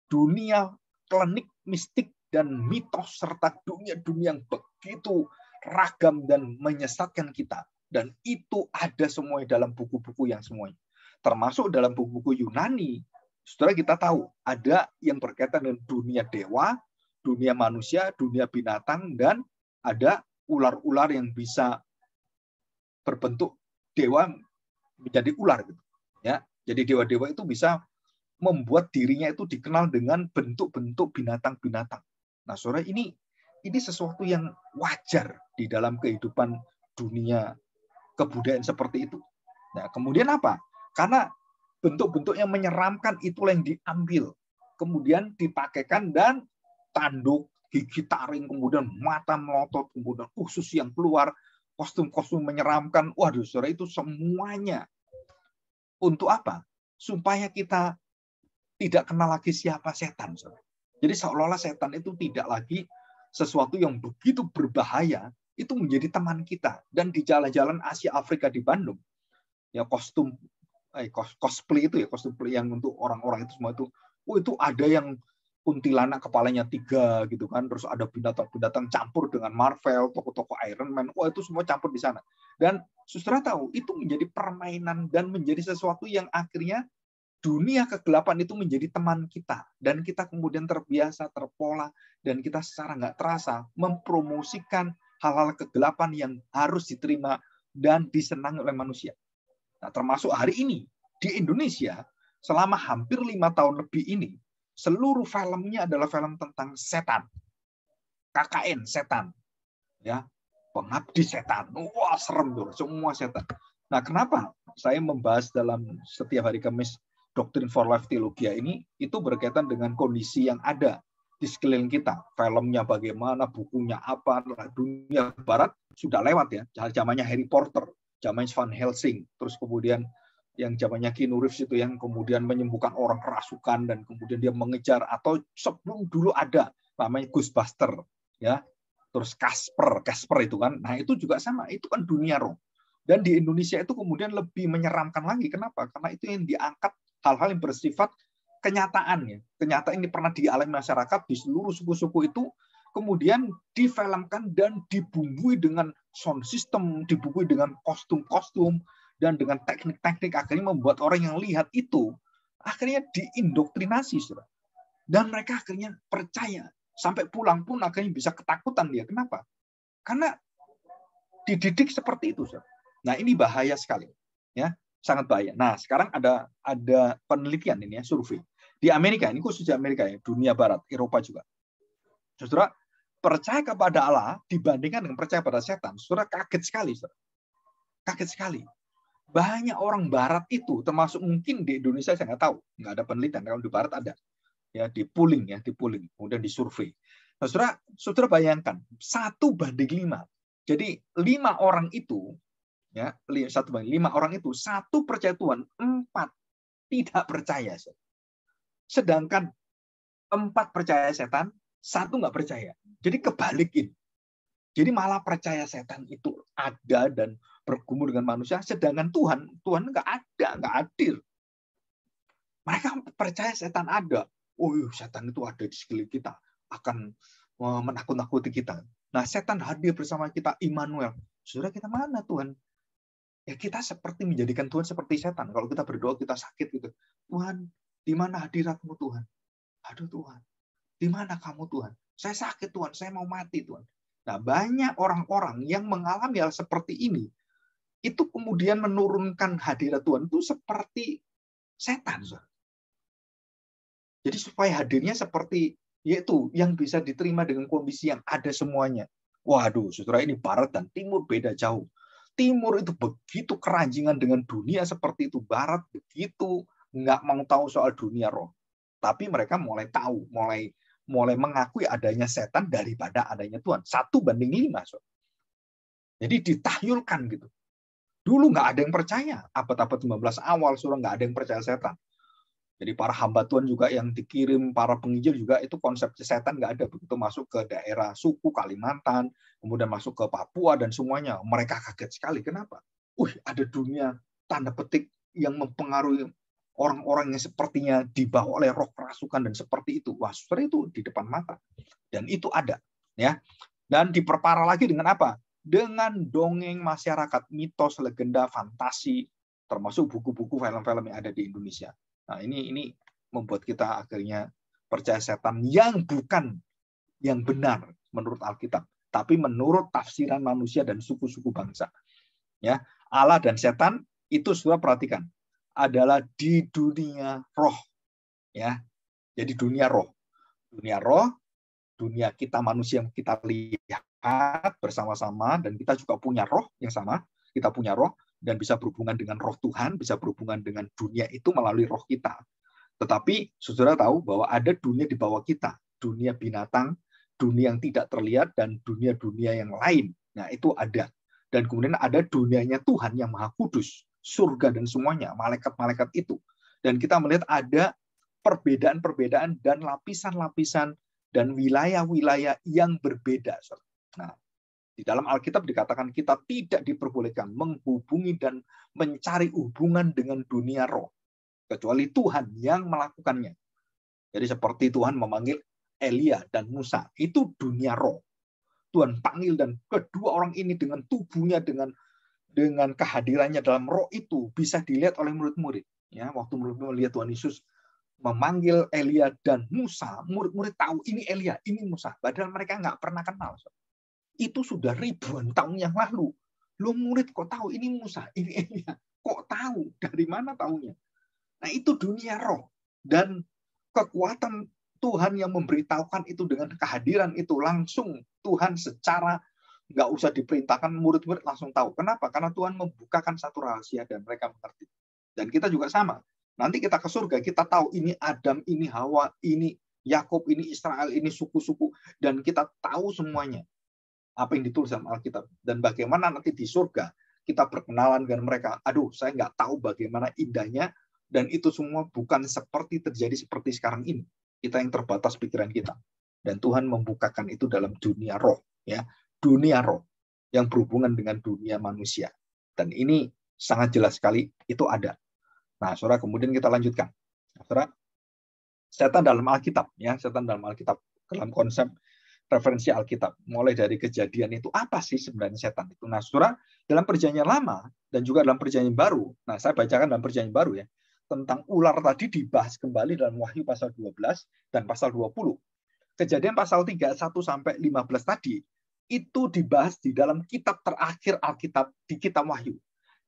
dunia klinik, mistik, dan mitos, serta dunia-dunia yang begitu ragam dan menyesatkan kita. Dan itu ada semua dalam buku-buku yang semuanya. Termasuk dalam buku-buku Yunani. Saudara, kita tahu ada yang berkaitan dengan dunia dewa, dunia manusia, dunia binatang, dan ada ular-ular yang bisa berbentuk dewa menjadi ular gitu. Ya, jadi dewa-dewa itu bisa membuat dirinya itu dikenal dengan bentuk-bentuk binatang-binatang. Nah, saudara, ini sesuatu yang wajar di dalam kehidupan dunia kebudayaan seperti itu. Nah, kemudian apa? Karena bentuk-bentuk yang menyeramkan itulah yang diambil, kemudian dipakaikan, dan tanduk, gigi taring, kemudian mata melotot, kemudian usus yang keluar, kostum-kostum menyeramkan. Waduh, saudara, itu semuanya untuk apa? Supaya kita tidak kenal lagi siapa setan, saudara. Jadi seolah-olah setan itu tidak lagi sesuatu yang begitu berbahaya, itu menjadi teman kita. Dan di jalan-jalan Asia Afrika di Bandung, ya kostum cosplay itu ya, kostum yang untuk orang-orang itu semua itu, itu ada yang kuntilanak kepalanya 3 gitu kan, terus ada binatang-binatang campur dengan Marvel, toko-toko Iron Man, itu semua campur di sana. Dan saudara tahu, itu menjadi permainan dan menjadi sesuatu yang akhirnya dunia kegelapan itu menjadi teman kita, dan kita kemudian terbiasa, terpola, dan kita secara nggak terasa mempromosikan hal-hal kegelapan yang harus diterima dan disenangi oleh manusia. Nah, termasuk hari ini di Indonesia selama hampir 5 tahun lebih ini, seluruh filmnya adalah film tentang setan, KKN setan, ya, pengabdi setan. Wah, serem tuh, semua setan. Nah, kenapa saya membahas dalam setiap hari Kamis Doctrine for Life Theologia ini? Itu berkaitan dengan kondisi yang ada di sekeliling kita. Filmnya bagaimana, bukunya apa. Dunia Barat sudah lewat ya. Zamannya Harry Potter, zamannya Van Helsing, terus kemudian yang zamannya Keanu Reeves itu yang kemudian menyembuhkan orang kerasukan dan kemudian dia mengejar, atau sebelum dulu ada namanya Ghostbuster, ya. Terus Casper itu kan. Nah, itu juga sama, itu kan dunia roh. Dan di Indonesia itu kemudian lebih menyeramkan lagi. Kenapa? Karena itu yang diangkat hal-hal yang bersifat kenyataan ya. Kenyataan ini pernah dialami masyarakat di seluruh suku-suku itu, kemudian difilmkan dan dibumbui dengan sound system, dibumbui dengan kostum-kostum dan dengan teknik-teknik, akhirnya membuat orang yang lihat itu akhirnya diindoktrinasi, saudara. Dan mereka akhirnya percaya. Sampai pulang pun akhirnya bisa ketakutan dia. Kenapa? Karena dididik seperti itu, saudara. Nah, ini bahaya sekali. Ya, sangat bahaya. Nah, sekarang ada penelitian ini ya, survei. Di Amerika, ini khusus di Amerika ya, dunia barat, Eropa juga. Saudara, percaya kepada Allah dibandingkan dengan percaya pada setan, saudara kaget sekali. Saudara. Kaget sekali. Banyak orang barat itu, termasuk mungkin di Indonesia saya nggak tahu, nggak ada penelitian, kalau di barat ada. Ya, di pooling, kemudian disurvei. Nah, saudara bayangkan, 1:5. Jadi 5 orang itu, ya, 1:5 orang itu, 1 percaya Tuhan, 4 tidak percaya. Sedangkan 4 percaya setan, 1 nggak percaya. Jadi kebalikin. Jadi malah percaya setan itu ada dan bergumul dengan manusia, sedangkan Tuhan nggak ada, nggak hadir. Mereka percaya setan ada. Oh, setan itu ada di sekeliling kita, akan menakut-nakuti kita. Nah, setan hadir bersama kita, Immanuel. Saudara, kita mana Tuhan? Ya, kita seperti menjadikan Tuhan seperti setan. Kalau kita berdoa, kita sakit gitu. Tuhan, di mana hadiratmu Tuhan? Aduh Tuhan, di mana kamu Tuhan? Saya sakit Tuhan, saya mau mati Tuhan. Nah, banyak orang-orang yang mengalami hal seperti ini, itu kemudian menurunkan hadirat Tuhan itu seperti setan. Jadi supaya hadirnya seperti yaitu yang bisa diterima dengan kondisi yang ada semuanya. Waduh, saudara, ini barat dan timur beda jauh. Timur itu begitu keranjingan dengan dunia seperti itu. Barat begitu nggak mau tahu soal dunia roh. Tapi mereka mulai tahu, mulai mengakui adanya setan daripada adanya Tuhan. 1:5. Jadi ditahyulkan gitu. Dulu nggak ada yang percaya. Abad-abad 19 awal, saudara, nggak ada yang percaya setan. Jadi para hamba Tuhan juga yang dikirim, para penginjil juga, itu konsep setan nggak ada. Begitu masuk ke daerah suku Kalimantan, kemudian masuk ke Papua dan semuanya, mereka kaget sekali. Kenapa? Ada dunia tanda petik yang mempengaruhi orang-orang yang sepertinya dibawa oleh roh kerasukan dan seperti itu. Wah, saudara, itu di depan mata. Dan itu ada. Ya. Dan diperparah lagi dengan apa? Dengan dongeng masyarakat, mitos, legenda, fantasi, termasuk buku-buku, film-film yang ada di Indonesia. Nah, ini membuat kita akhirnya percaya setan yang bukan yang benar menurut Alkitab, tapi menurut tafsiran manusia dan suku-suku bangsa. Ya, Allah dan setan itu sudah perhatikan adalah di dunia roh. Ya, jadi dunia roh, dunia kita manusia yang kita lihat bersama-sama, dan kita juga punya roh yang sama. Kita punya roh dan bisa berhubungan dengan roh Tuhan, bisa berhubungan dengan dunia itu melalui roh kita. Tetapi saudara tahu bahwa ada dunia di bawah kita, dunia binatang, dunia yang tidak terlihat, dan dunia-dunia yang lain. Nah, itu ada. Dan kemudian ada dunianya Tuhan yang Maha Kudus, surga dan semuanya, malaikat-malaikat itu. Dan kita melihat ada perbedaan-perbedaan dan lapisan-lapisan dan wilayah-wilayah yang berbeda. Nah, di dalam Alkitab dikatakan kita tidak diperbolehkan menghubungi dan mencari hubungan dengan dunia roh, kecuali Tuhan yang melakukannya. Jadi seperti Tuhan memanggil Elia dan Musa, itu dunia roh. Tuhan panggil, dan kedua orang ini dengan tubuhnya, dengan kehadirannya dalam roh itu bisa dilihat oleh murid-murid. Ya, waktu murid-murid melihat Tuhan Yesus memanggil Elia dan Musa, murid-murid tahu ini Elia, ini Musa. Padahal mereka nggak pernah kenal. Itu sudah ribuan tahun yang lalu. Lo murid kok tahu ini Musa, ini Elia? Kok tahu? Dari mana tahunya? Nah, itu dunia roh. Dan kekuatan Tuhan yang memberitahukan itu dengan kehadiran itu, langsung Tuhan secara nggak usah diperintahkan, murid-murid langsung tahu. Kenapa? Karena Tuhan membukakan satu rahasia dan mereka mengerti. Dan kita juga sama. Nanti kita ke surga, kita tahu ini Adam, ini Hawa, ini Yakub, ini Israel, ini suku-suku. Dan kita tahu semuanya. Apa yang ditulis dalam Alkitab. Dan bagaimana nanti di surga kita berkenalan dengan mereka. Aduh, saya nggak tahu bagaimana indahnya, dan itu semua bukan seperti terjadi seperti sekarang ini. Kita yang terbatas pikiran kita. Dan Tuhan membukakan itu dalam dunia roh. Ya, dunia roh yang berhubungan dengan dunia manusia. Dan ini sangat jelas sekali itu ada. Nah, saudara, kemudian kita lanjutkan. Saudara, setan dalam Alkitab, ya, setan dalam Alkitab, dalam konsep referensi Alkitab, mulai dari Kejadian itu apa sih sebenarnya setan itu? Nah, saudara, dalam Perjanjian Lama dan juga dalam Perjanjian Baru, nah saya bacakan dalam Perjanjian Baru ya, tentang ular tadi dibahas kembali dalam Wahyu pasal 12 dan pasal 20. Kejadian pasal 3, 1 sampai 15 tadi, itu dibahas di dalam kitab terakhir Alkitab, di kitab Wahyu.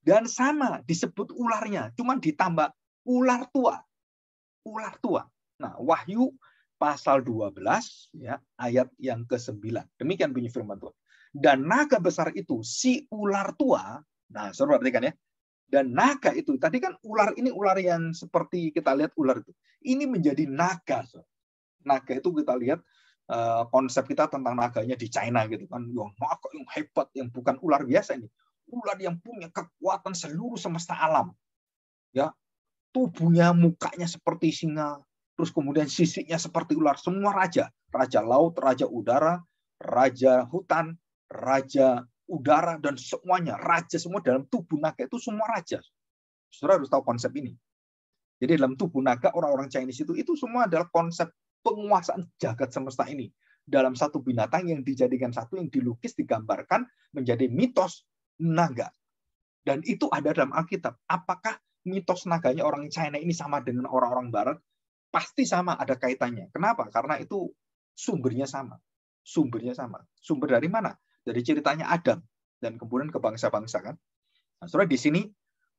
Dan sama disebut ularnya, cuman ditambah ular tua. Ular tua. Nah, Wahyu pasal 12 ya, ayat yang ke-9. Demikian bunyi firman Tuhan. Dan naga besar itu si ular tua. Nah, saudara perhatikan ya. Dan naga itu, tadi kan ular ini ular yang seperti kita lihat ular itu. Ini menjadi naga. Saudara. Naga itu kita lihat konsep kita tentang naganya di China gitu kan. Naga yang hebat, yang bukan ular biasa ini. Ular yang punya kekuatan seluruh semesta alam. Ya, tubuhnya, mukanya seperti singa, terus kemudian sisiknya seperti ular. Semua raja, raja laut, raja udara, raja hutan, raja udara, dan semuanya raja semua dalam tubuh naga itu semua raja. Saudara harus tahu konsep ini. Jadi dalam tubuh naga orang-orang Chinese itu semua adalah konsep penguasaan jagat semesta ini dalam satu binatang yang dijadikan satu, yang dilukis, digambarkan menjadi mitos naga. Dan itu ada dalam Alkitab. Apakah mitos naganya orang China ini sama dengan orang-orang Barat? Pasti sama, ada kaitannya. Kenapa? Karena itu sumbernya sama. Sumbernya sama. Sumber dari mana? Dari ceritanya Adam dan kemudian ke bangsa-bangsa kan. Nah, saudara di sini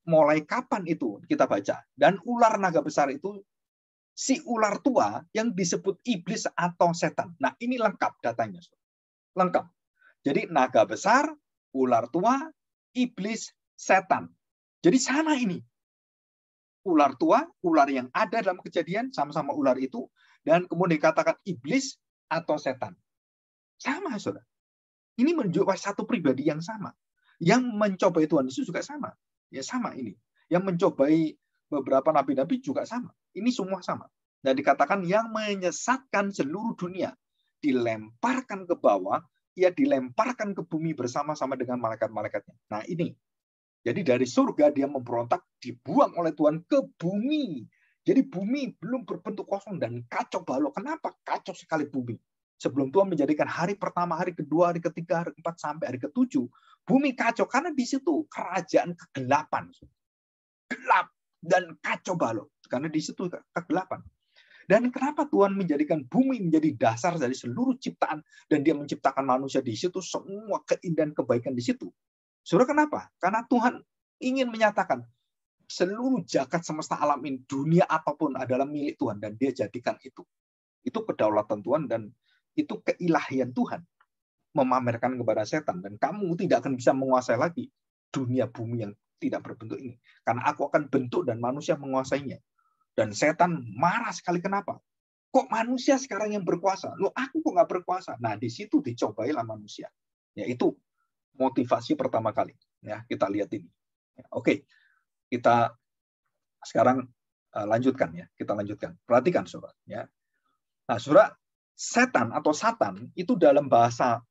mulai kapan itu kita baca? Dan ular naga besar itu si ular tua yang disebut iblis atau setan. Nah, ini lengkap datanya. Lengkap. Jadi naga besar, ular tua, iblis, setan. Jadi sama ini. Ular tua, ular yang ada dalam Kejadian, sama-sama ular itu, dan kemudian dikatakan iblis atau setan. Sama, saudara. Ini menunjukkan satu pribadi yang sama. Yang mencobai Tuhan Yesus juga sama. Ya sama ini. Yang mencobai beberapa nabi-nabi juga sama. Ini semua sama. Dan dikatakan yang menyesatkan seluruh dunia. Dilemparkan ke bawah, ia dilemparkan ke bumi bersama-sama dengan malaikat-malaikatnya. Nah ini. Jadi dari surga dia memberontak, dibuang oleh Tuhan ke bumi. Jadi bumi belum berbentuk kosong dan kacau balau. Kenapa? Kacau sekali bumi. Sebelum Tuhan menjadikan hari pertama, hari kedua, hari ketiga, hari keempat, sampai hari ketujuh. Bumi kacau, karena di situ kerajaan kegelapan. Gelap dan kacau balau. Karena di situ kegelapan. Dan kenapa Tuhan menjadikan bumi menjadi dasar dari seluruh ciptaan, dan dia menciptakan manusia di situ, semua keindahan kebaikan di situ. Saudara, kenapa? Karena Tuhan ingin menyatakan seluruh jagat semesta alam ini, dunia apapun adalah milik Tuhan, dan dia jadikan itu. Itu kedaulatan Tuhan, dan itu keilahian Tuhan. Memamerkan kepada setan, dan kamu tidak akan bisa menguasai lagi dunia bumi yang tidak berbentuk ini. Karena aku akan bentuk dan manusia menguasainya. Dan setan marah sekali, kenapa? Kok manusia sekarang yang berkuasa? Loh, aku kok nggak berkuasa? Nah, di situ dicobailah manusia. Yaitu motivasi pertama kali. Ya, kita lihat ini. Oke, kita sekarang lanjutkan ya. Kita lanjutkan. Perhatikan, saudara. Ya. Nah, saudara, setan atau satan itu dalam bahasa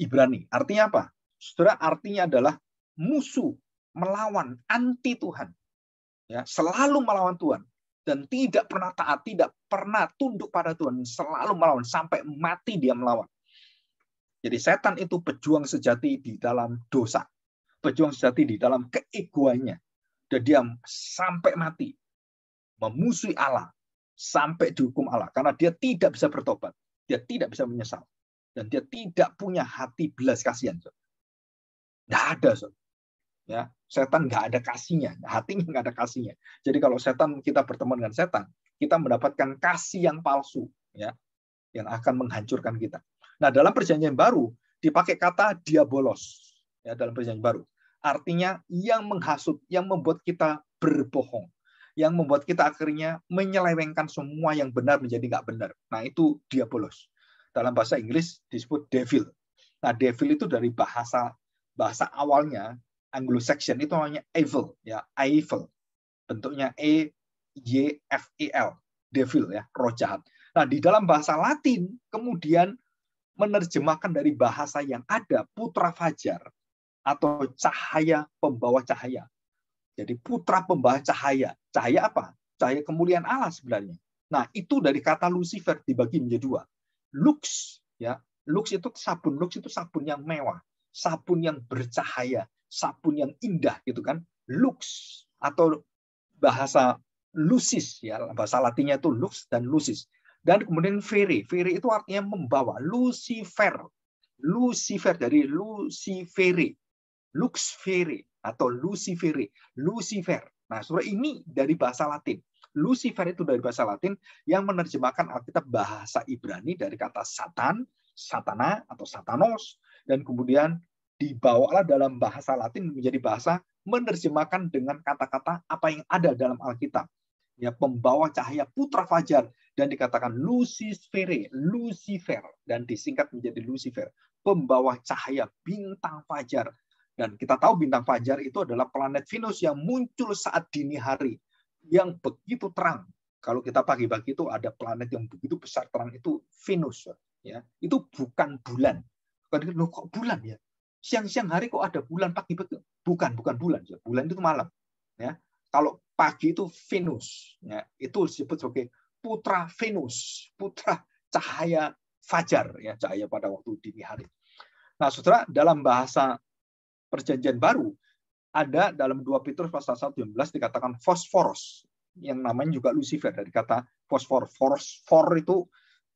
Ibrani artinya apa? Saudara, artinya adalah musuh, melawan, anti Tuhan. Ya, selalu melawan Tuhan dan tidak pernah taat, tidak pernah tunduk pada Tuhan, selalu melawan sampai mati dia melawan. Jadi setan itu pejuang sejati di dalam dosa. Pejuang sejati di dalam keegoannya. Dan dia sampai mati. Memusuhi Allah. Sampai dihukum Allah. Karena dia tidak bisa bertobat. Dia tidak bisa menyesal. Dan dia tidak punya hati belas kasihan. Nggak ada. Ya, setan nggak ada kasihnya. Hatinya nggak ada kasihnya. Jadi kalau setan, kita berteman dengan setan, kita mendapatkan kasih yang palsu. Ya, yang akan menghancurkan kita. Nah, dalam perjanjian baru dipakai kata diabolos. Ya, dalam perjanjian baru. Artinya yang menghasut, yang membuat kita berbohong. Yang membuat kita akhirnya menyelewengkan semua yang benar menjadi nggak benar. Nah, itu diabolos. Dalam bahasa Inggris disebut devil. Nah, devil itu dari bahasa awalnya Anglo-Saxon itu namanya evil. Ya, evil. Bentuknya E-Y-F-E-L. Devil, ya, roh jahat. Nah, di dalam bahasa Latin kemudian menerjemahkan dari bahasa yang ada putra fajar atau cahaya pembawa cahaya. Jadi putra pembawa cahaya. Cahaya apa? Cahaya kemuliaan Allah sebenarnya. Nah, itu dari kata Lucifer dibagi menjadi dua. Lux, ya. Lux itu sabun. Lux itu sabun yang mewah, sabun yang bercahaya, sabun yang indah gitu kan. Lux atau bahasa lucis, ya, bahasa Latinnya itu lux dan lucis. Dan kemudian fere. Fere itu artinya membawa. Lucifer. Lucifer dari lucifere. Lux fere. atau Luciferi, Lucifer. Nah, saudara, ini dari bahasa Latin. Lucifer itu dari bahasa Latin yang menerjemahkan Alkitab bahasa Ibrani dari kata Satan, Satana atau Satanos, dan kemudian dibawalah dalam bahasa Latin menjadi bahasa menerjemahkan dengan kata-kata apa yang ada dalam Alkitab. Ya, pembawa cahaya putra fajar, dan dikatakan Lucifere, Lucifer, dan disingkat menjadi Lucifer, pembawa cahaya bintang fajar. Dan kita tahu bintang fajar itu adalah planet Venus yang muncul saat dini hari, yang begitu terang. Kalau kita pagi-pagi itu ada planet yang begitu besar terang, itu Venus. Ya, itu bukan bulan. Loh, kok bulan ya? Siang-siang hari kok ada bulan, pagi-pagi? Bukan bulan. Bulan itu malam. Ya, kalau pagi itu Venus. Ya, itu disebut sebagai putra Venus, putra cahaya fajar, ya, cahaya pada waktu dini hari. Nah, saudara, dalam bahasa Perjanjian Baru, ada dalam 2 Petrus pasal 1:11 dikatakan fosforos, yang namanya juga Lucifer, dari kata fosfor. Fosfor itu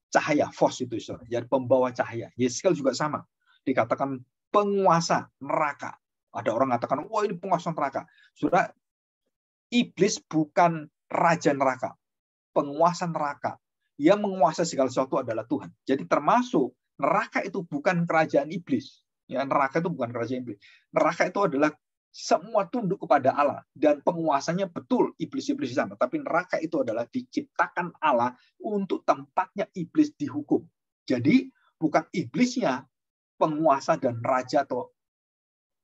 cahaya, fos itu, jadi pembawa cahaya. Yeskiel juga sama, dikatakan penguasa neraka. Ada orang mengatakan, wah ini penguasa neraka. Saudara, iblis bukan raja neraka, penguasa neraka. Yang menguasai segala sesuatu adalah Tuhan. Jadi termasuk neraka itu bukan kerajaan iblis. Ya, neraka itu bukan kerajaan iblis. Neraka itu adalah semua tunduk kepada Allah, dan penguasanya betul iblis-iblis di sana. Tapi neraka itu adalah diciptakan Allah untuk tempatnya iblis dihukum. Jadi bukan iblisnya penguasa dan raja atau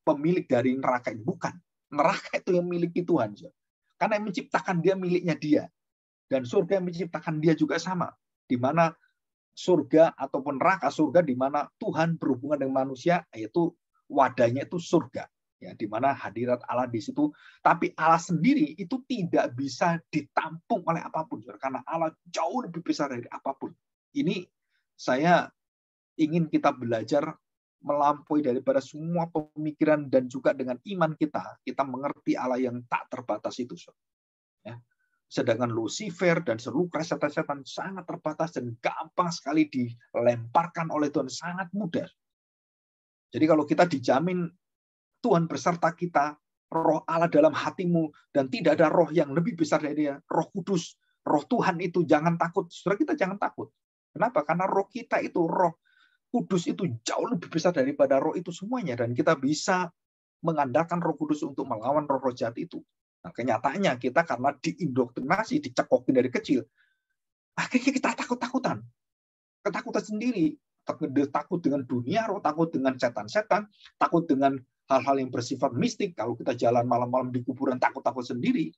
pemilik dari neraka ini, bukan. Neraka itu yang miliki Tuhan. Karena yang menciptakan dia miliknya dia. Dan surga yang menciptakan dia juga sama. Di mana surga ataupun neraka, surga di mana Tuhan berhubungan dengan manusia, yaitu wadahnya itu surga. Ya, di mana hadirat Allah di situ, tapi Allah sendiri itu tidak bisa ditampung oleh apapun, karena Allah jauh lebih besar dari apapun. Ini saya ingin kita belajar melampaui daripada semua pemikiran, dan juga dengan iman kita mengerti Allah yang tak terbatas itu. Ya. Sedangkan Lucifer dan seluruh setan-setan sangat terbatas dan gampang sekali dilemparkan oleh Tuhan, sangat mudah. Jadi kalau kita dijamin Tuhan beserta kita, roh Allah dalam hatimu, dan tidak ada roh yang lebih besar dari dia, Roh Kudus, roh Tuhan itu, jangan takut. Saudara, kita jangan takut. Kenapa? Karena roh kita itu, Roh Kudus itu jauh lebih besar daripada roh itu semuanya, dan kita bisa mengandalkan Roh Kudus untuk melawan roh-roh jahat itu. Nah, kenyataannya kita karena diindoktrinasi, dicekokin dari kecil, akhirnya kita takut-takutan. Ketakutan sendiri. Takut dengan dunia roh, takut dengan setan-setan, takut dengan hal-hal yang bersifat mistik. Kalau kita jalan malam-malam di kuburan, takut-takut sendiri.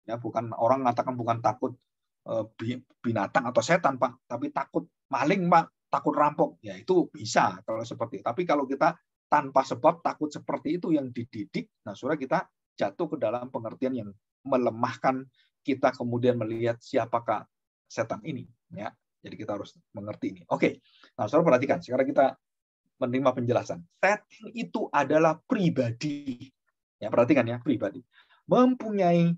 Ya, bukan, orang mengatakan bukan takut binatang atau setan, Pak, tapi takut maling, Pak, takut rampok. Ya, itu bisa kalau seperti itu. Tapi kalau kita tanpa sebab takut seperti itu yang dididik, nah saudara, kita jatuh ke dalam pengertian yang melemahkan kita kemudian melihat siapakah setan ini. Ya, jadi kita harus mengerti ini. Oke, nah saudara perhatikan. Sekarang kita menerima penjelasan. Setan itu adalah pribadi. Ya, perhatikan ya, pribadi. Mempunyai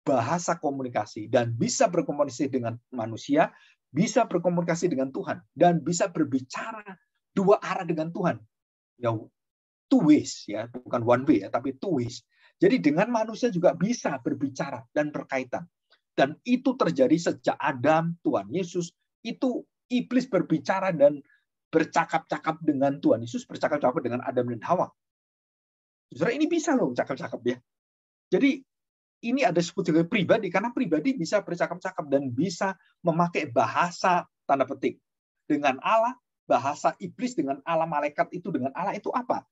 bahasa komunikasi dan bisa berkomunikasi dengan manusia, bisa berkomunikasi dengan Tuhan, dan bisa berbicara dua arah dengan Tuhan. Ya, two ways ya, bukan one way ya, tapi two ways. Jadi dengan manusia juga bisa berbicara dan berkaitan. Dan itu terjadi sejak Adam, Tuhan Yesus, itu iblis berbicara dan bercakap-cakap dengan Tuhan Yesus, bercakap-cakap dengan Adam dan Hawa. Saudara, ini bisa loh cakap-cakap ya. Jadi ini ada disebut sebagai pribadi, karena pribadi bisa bercakap-cakap dan bisa memakai bahasa tanda petik dengan Allah, bahasa iblis dengan Allah, malaikat itu dengan Allah itu apa?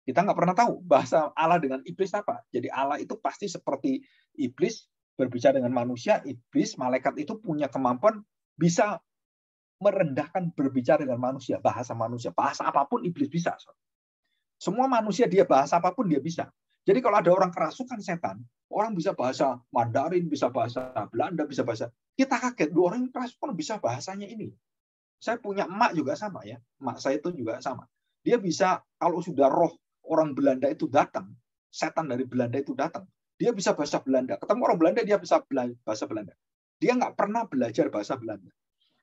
Kita nggak pernah tahu bahasa Allah dengan iblis apa. Jadi Allah itu pasti seperti iblis berbicara dengan manusia, iblis, malaikat itu punya kemampuan bisa merendahkan berbicara dengan manusia, bahasa apapun iblis bisa. Semua manusia dia bahasa apapun dia bisa. Jadi kalau ada orang kerasukan setan, orang bisa bahasa Mandarin, bisa bahasa Belanda, bisa bahasa. Kita kaget, dua orang kerasukan bisa bahasanya ini. Saya punya emak juga sama ya, emak saya itu juga sama. Dia bisa, kalau sudah roh orang Belanda itu datang, setan dari Belanda itu datang, dia bisa bahasa Belanda. Ketemu orang Belanda dia bisa bahasa Belanda. Dia nggak pernah belajar bahasa Belanda.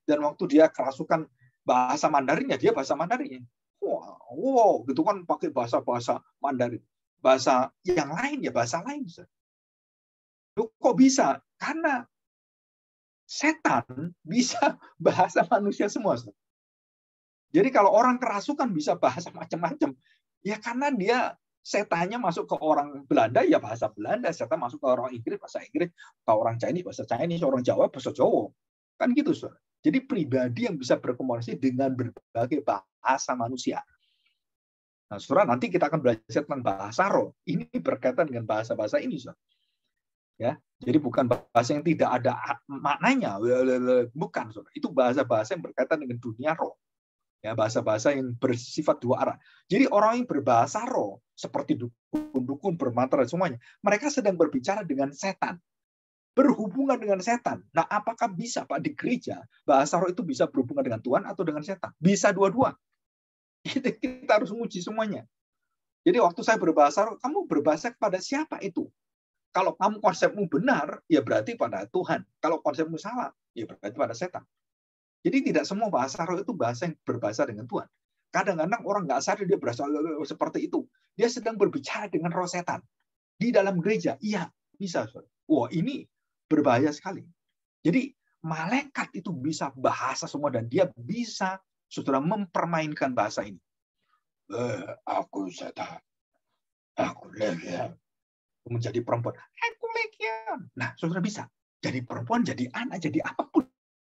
Dan waktu dia kerasukan bahasa Mandarinnya, dia bahasa Mandarinnya. Wow, gitu kan pakai bahasa Mandarin. bahasa yang lain ya bahasa lain. Loh, kok bisa? Karena setan bisa bahasa manusia semua. Jadi kalau orang kerasukan bisa bahasa macam-macam, ya karena dia setannya masuk ke orang Belanda ya bahasa Belanda, setan masuk ke orang Inggris bahasa Inggris, ke orang Chinese bahasa Chinese, orang Jawa bahasa Jawa. Kan gitu, Saudara. Jadi pribadi yang bisa berkomunikasi dengan berbagai bahasa manusia. Nah, Saudara, nanti kita akan belajar tentang bahasa roh. Ini berkaitan dengan bahasa-bahasa ini, Saudara. Ya, jadi bukan bahasa yang tidak ada maknanya, bukan, Saudara. Itu bahasa-bahasa yang berkaitan dengan dunia roh. Ya, bahasa-bahasa yang bersifat dua arah. Jadi orang yang berbahasa roh, seperti dukun-dukun, bermantra, dan semuanya, mereka sedang berbicara dengan setan. Berhubungan dengan setan. Nah, apakah bisa, Pak, di gereja, bahasa roh itu bisa berhubungan dengan Tuhan atau dengan setan? Bisa dua-dua. Kita harus menguji semuanya. Jadi waktu saya berbahasa roh, kamu berbahasa kepada siapa itu? Kalau kamu konsepmu benar, ya berarti pada Tuhan. Kalau konsepmu salah, ya berarti pada setan. Jadi tidak semua bahasa roh itu bahasa yang berbahasa dengan Tuhan. Kadang-kadang orang nggak sadar dia berasa seperti itu. Dia sedang berbicara dengan roh setan. Di dalam gereja, iya, bisa. Wah, ini berbahaya sekali. Jadi malaikat itu bisa bahasa semua dan dia bisa saudara mempermainkan bahasa ini. Aku setan. Aku legian. Menjadi perempuan. Aku legian. Nah, saudara bisa. Jadi perempuan, jadi anak, jadi apapun.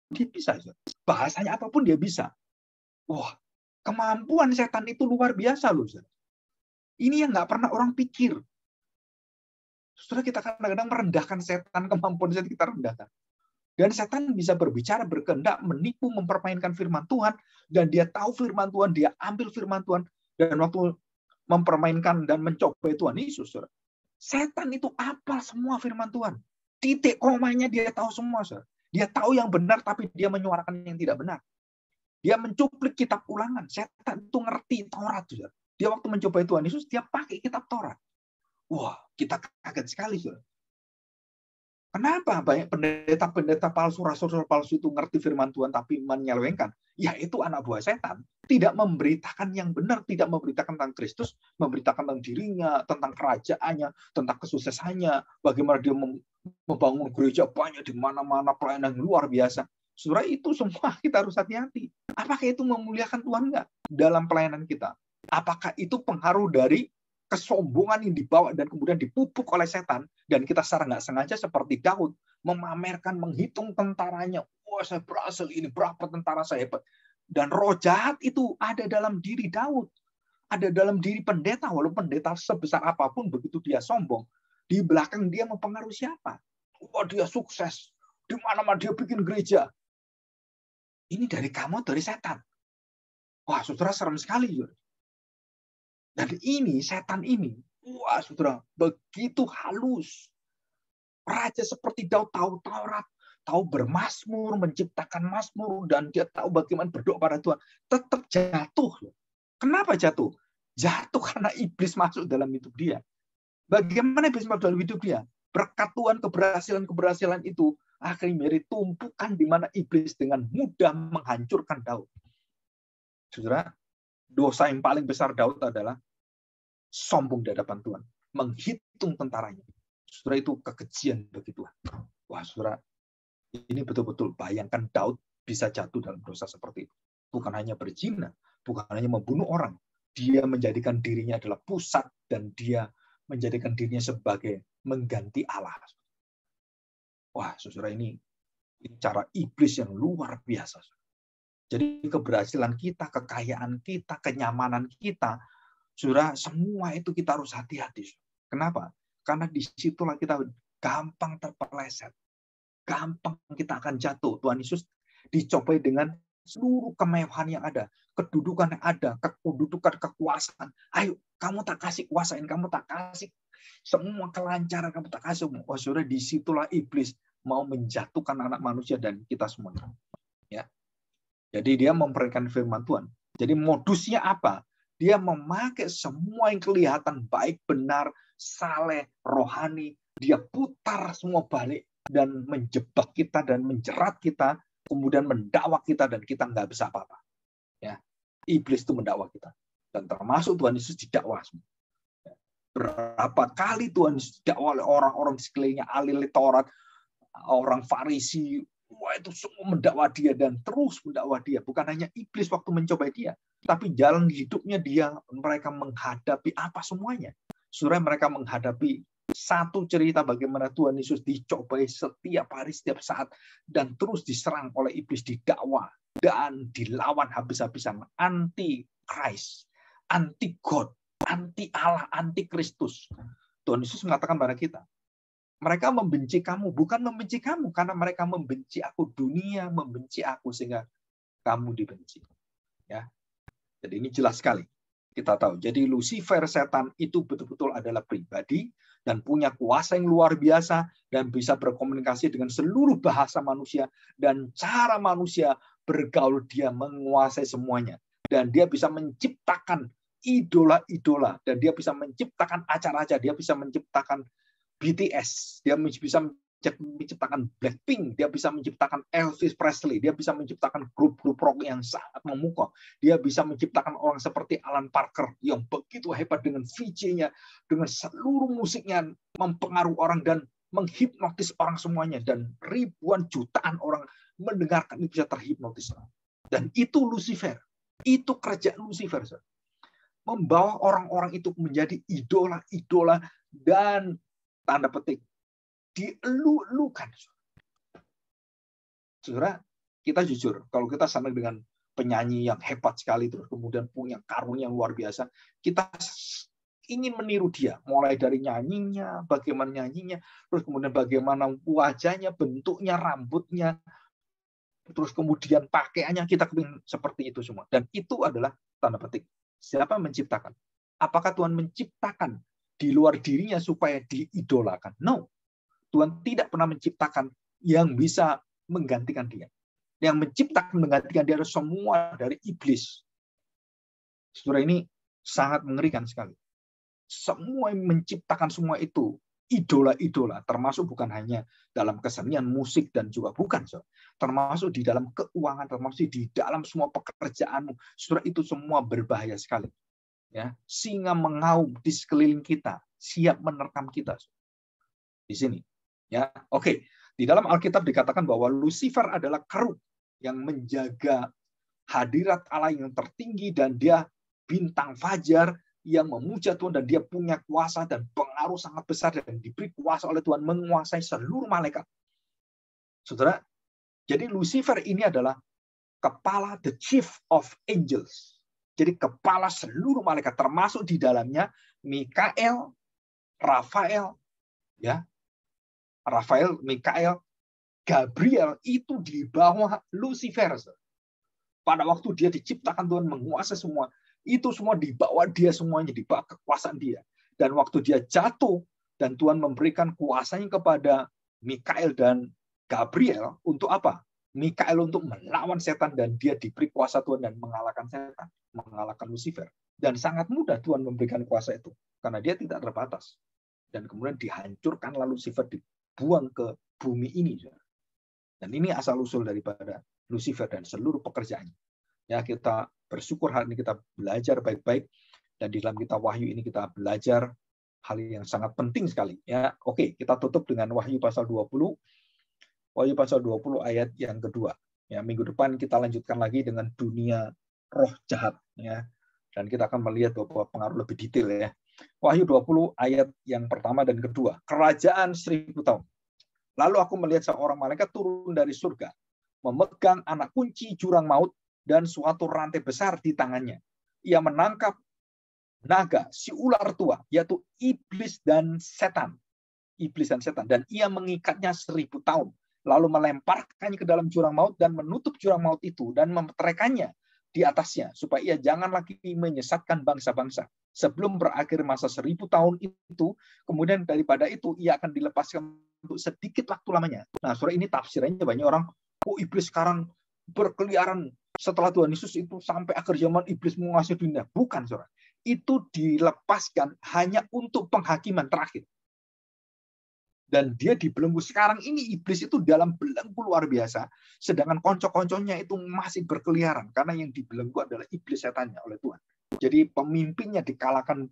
Dia bisa. Bahasanya apapun dia bisa. Wah, kemampuan setan itu luar biasa loh. Ini yang nggak pernah orang pikir. Saudara, kita kadang-kadang merendahkan setan, kemampuan setan kita rendahkan. Dan setan bisa berbicara, berkehendak, menipu, mempermainkan firman Tuhan, dan dia tahu firman Tuhan, dia ambil firman Tuhan, dan waktu mempermainkan dan mencobai Tuhan Yesus, saudara. Setan itu apal semua firman Tuhan. Titik komanya dia tahu semua, saudara. Dia tahu yang benar, tapi dia menyuarakan yang tidak benar. Dia mencuplik kitab ulangan. Setan itu ngerti Taurat. Dia waktu mencobai Tuhan Yesus, dia pakai kitab Taurat. Wah, kita kaget sekali. Saudara. Kenapa banyak pendeta-pendeta palsu, rasul-rasul palsu itu ngerti firman Tuhan tapi menyelewengkan? Yaitu anak buah setan. Tidak memberitakan yang benar, tidak memberitakan tentang Kristus, memberitakan tentang dirinya, tentang kerajaannya, tentang kesuksesannya, bagaimana dia membangun gereja banyak di mana-mana, pelayanan luar biasa. Saudara, itu semua kita harus hati-hati. Apakah itu memuliakan Tuhan enggak dalam pelayanan kita? Apakah itu pengaruh dari kesombongan yang dibawa dan kemudian dipupuk oleh setan, dan kita secara nggak sengaja seperti Daud memamerkan, menghitung tentaranya. Wah, saya berhasil, ini berapa tentara saya hebat. Dan roh jahat itu ada dalam diri Daud, ada dalam diri pendeta. Walaupun pendeta sebesar apapun, begitu dia sombong, di belakang dia mempengaruhi siapa? Wah, dia sukses, di mana-mana dia bikin gereja. Ini dari kamu, dari setan. Wah, saudara, serem sekali. Dan ini, setan ini, wah saudara, begitu halus. Raja seperti Daud tahu Taurat, tahu bermazmur, menciptakan mazmur, dan dia tahu bagaimana berdoa pada Tuhan. Tetap jatuh. Kenapa jatuh? Jatuh karena iblis masuk dalam hidup dia. Bagaimana iblis masuk dalam hidup dia? Berkat Tuhan, keberhasilan itu akhirnya menjadi tumpukan di mana iblis dengan mudah menghancurkan Daud. Saudara, dosa yang paling besar Daud adalah sombong di hadapan Tuhan, menghitung tentaranya. Saudara, itu kekejian bagi Tuhan. Wah, saudara, ini betul-betul bayangkan Daud bisa jatuh dalam dosa seperti itu. Bukan hanya berzina, bukan hanya membunuh orang. Dia menjadikan dirinya adalah pusat dan dia menjadikan dirinya sebagai mengganti Allah. Wah, saudara, ini cara iblis yang luar biasa. Jadi keberhasilan kita, kekayaan kita, kenyamanan kita, saudara, semua itu kita harus hati-hati. Kenapa? Karena disitulah kita gampang terpeleset. Gampang kita akan jatuh. Tuhan Yesus dicobai dengan seluruh kemewahan yang ada. Kedudukan yang ada. Kedudukan, kekuasaan. Ayo, kamu tak kasih kuasain. Kamu tak kasih semua kelancaran. Kamu tak kasih. Oh, saudara, disitulah iblis mau menjatuhkan anak manusia dan kita semua. Ya. Jadi dia memberikan firman Tuhan. Jadi modusnya apa? Dia memakai semua yang kelihatan baik, benar, saleh, rohani. Dia putar semua balik dan menjebak kita dan menjerat kita, kemudian mendakwa kita dan kita nggak bisa apa-apa. Ya, iblis itu mendakwa kita dan termasuk Tuhan Yesus didakwa semua. Berapa kali Tuhan didakwa oleh orang-orang di sekelilingnya, ahli Taurat, orang Farisi, wah itu semua mendakwa dia dan terus mendakwa dia. Bukan hanya iblis waktu mencobai dia, tapi jalan hidupnya dia, mereka menghadapi apa semuanya. Saudara, mereka menghadapi satu cerita bagaimana Tuhan Yesus dicobai setiap hari, setiap saat, dan terus diserang oleh iblis, didakwa dan dilawan habis-habisan. Anti Christ, anti God, anti Allah, anti Kristus. Tuhan Yesus mengatakan pada kita, mereka membenci kamu, bukan membenci kamu, karena mereka membenci aku. Dunia membenci aku sehingga kamu dibenci. Ya, jadi ini jelas sekali. Kita tahu. Jadi Lucifer, setan itu betul-betul adalah pribadi dan punya kuasa yang luar biasa dan bisa berkomunikasi dengan seluruh bahasa manusia dan cara manusia bergaul, dia menguasai semuanya. Dan dia bisa menciptakan idola-idola dan dia bisa menciptakan acara-acara, dia bisa menciptakan BTS, dia bisa menciptakan Blackpink, dia bisa menciptakan Elvis Presley, dia bisa menciptakan grup-grup rock yang sangat memukau, dia bisa menciptakan orang seperti Alan Parker yang begitu hebat dengan VJ-nya, dengan seluruh musiknya mempengaruhi orang dan menghipnotis orang semuanya, dan ribuan jutaan orang mendengarkan itu bisa terhipnotis. Dan itu Lucifer, itu kerjaan Lucifer, membawa orang-orang itu menjadi idola-idola dan tanda petik dielu-elukan. Saudara, kita jujur, kalau kita sama dengan penyanyi yang hebat sekali, terus kemudian punya karunia yang luar biasa, kita ingin meniru dia, mulai dari nyanyinya, bagaimana nyanyinya, terus kemudian bagaimana wajahnya, bentuknya, rambutnya, terus kemudian pakaiannya, kita ingin seperti itu semua. Dan itu adalah tanda petik. Siapa menciptakan? Apakah Tuhan menciptakan di luar dirinya supaya diidolakan? No. Tuhan tidak pernah menciptakan yang bisa menggantikan dia. Yang menciptakan menggantikan dia adalah semua dari iblis. Saudara, ini sangat mengerikan sekali. Semua yang menciptakan semua itu idola-idola, termasuk bukan hanya dalam kesenian, musik, dan juga bukan, saudara. Termasuk di dalam keuangan, termasuk di dalam semua pekerjaanmu. Saudara, itu semua berbahaya sekali. Ya, singa mengaum di sekeliling kita, siap menerkam kita. Di sini. Ya, oke. Di dalam Alkitab dikatakan bahwa Lucifer adalah kerub yang menjaga hadirat Allah yang tertinggi dan dia bintang fajar yang memuja Tuhan dan dia punya kuasa dan pengaruh sangat besar dan diberi kuasa oleh Tuhan menguasai seluruh malaikat. Saudara, jadi Lucifer ini adalah kepala, the chief of angels. Jadi kepala seluruh malaikat, termasuk di dalamnya Mikael, Rafael, ya, Rafael, Mikael, Gabriel itu di bawah Lucifer. Pada waktu dia diciptakan Tuhan menguasai semua, itu semua di bawah dia semuanya, di bawah kekuasaan dia. Dan waktu dia jatuh dan Tuhan memberikan kuasanya kepada Mikael dan Gabriel untuk apa? Mikael untuk melawan setan dan dia diberi kuasa Tuhan dan mengalahkan setan, mengalahkan Lucifer. Dan sangat mudah Tuhan memberikan kuasa itu karena dia tidak terbatas. Dan kemudian dihancurkan lalu Lucifer buang ke bumi ini. Dan ini asal-usul daripada Lucifer dan seluruh pekerjaannya. Ya, kita bersyukur hari ini kita belajar baik-baik dan di dalam kitab Wahyu ini kita belajar hal yang sangat penting sekali. Ya, oke, kita tutup dengan Wahyu pasal 20. Wahyu pasal 20 ayat yang kedua. Ya, minggu depan kita lanjutkan lagi dengan dunia roh jahat. Ya, dan kita akan melihat beberapa pengaruh lebih detail ya. Wahyu 20 ayat yang pertama dan kedua. Kerajaan 1000 tahun. Lalu aku melihat seorang malaikat turun dari surga, memegang anak kunci jurang maut dan suatu rantai besar di tangannya. Ia menangkap naga, si ular tua, yaitu iblis dan setan. Iblis dan setan. Dan ia mengikatnya 1000 tahun. Lalu melemparkannya ke dalam jurang maut dan menutup jurang maut itu dan memeteraikannya di atasnya, supaya ia jangan lagi menyesatkan bangsa-bangsa. Sebelum berakhir masa 1000 tahun itu, kemudian daripada itu ia akan dilepaskan untuk sedikit waktu lamanya. Nah, saudara, ini tafsirannya banyak orang, oh iblis sekarang berkeliaran setelah Tuhan Yesus itu sampai akhir zaman iblis menguasai dunia. Bukan, saudara. Itu dilepaskan hanya untuk penghakiman terakhir. Dan dia dibelenggu. Sekarang ini iblis itu dalam belenggu luar biasa, sedangkan konco-konconya itu masih berkeliaran karena yang dibelenggu adalah iblis setannya oleh Tuhan. Jadi pemimpinnya dikalahkan,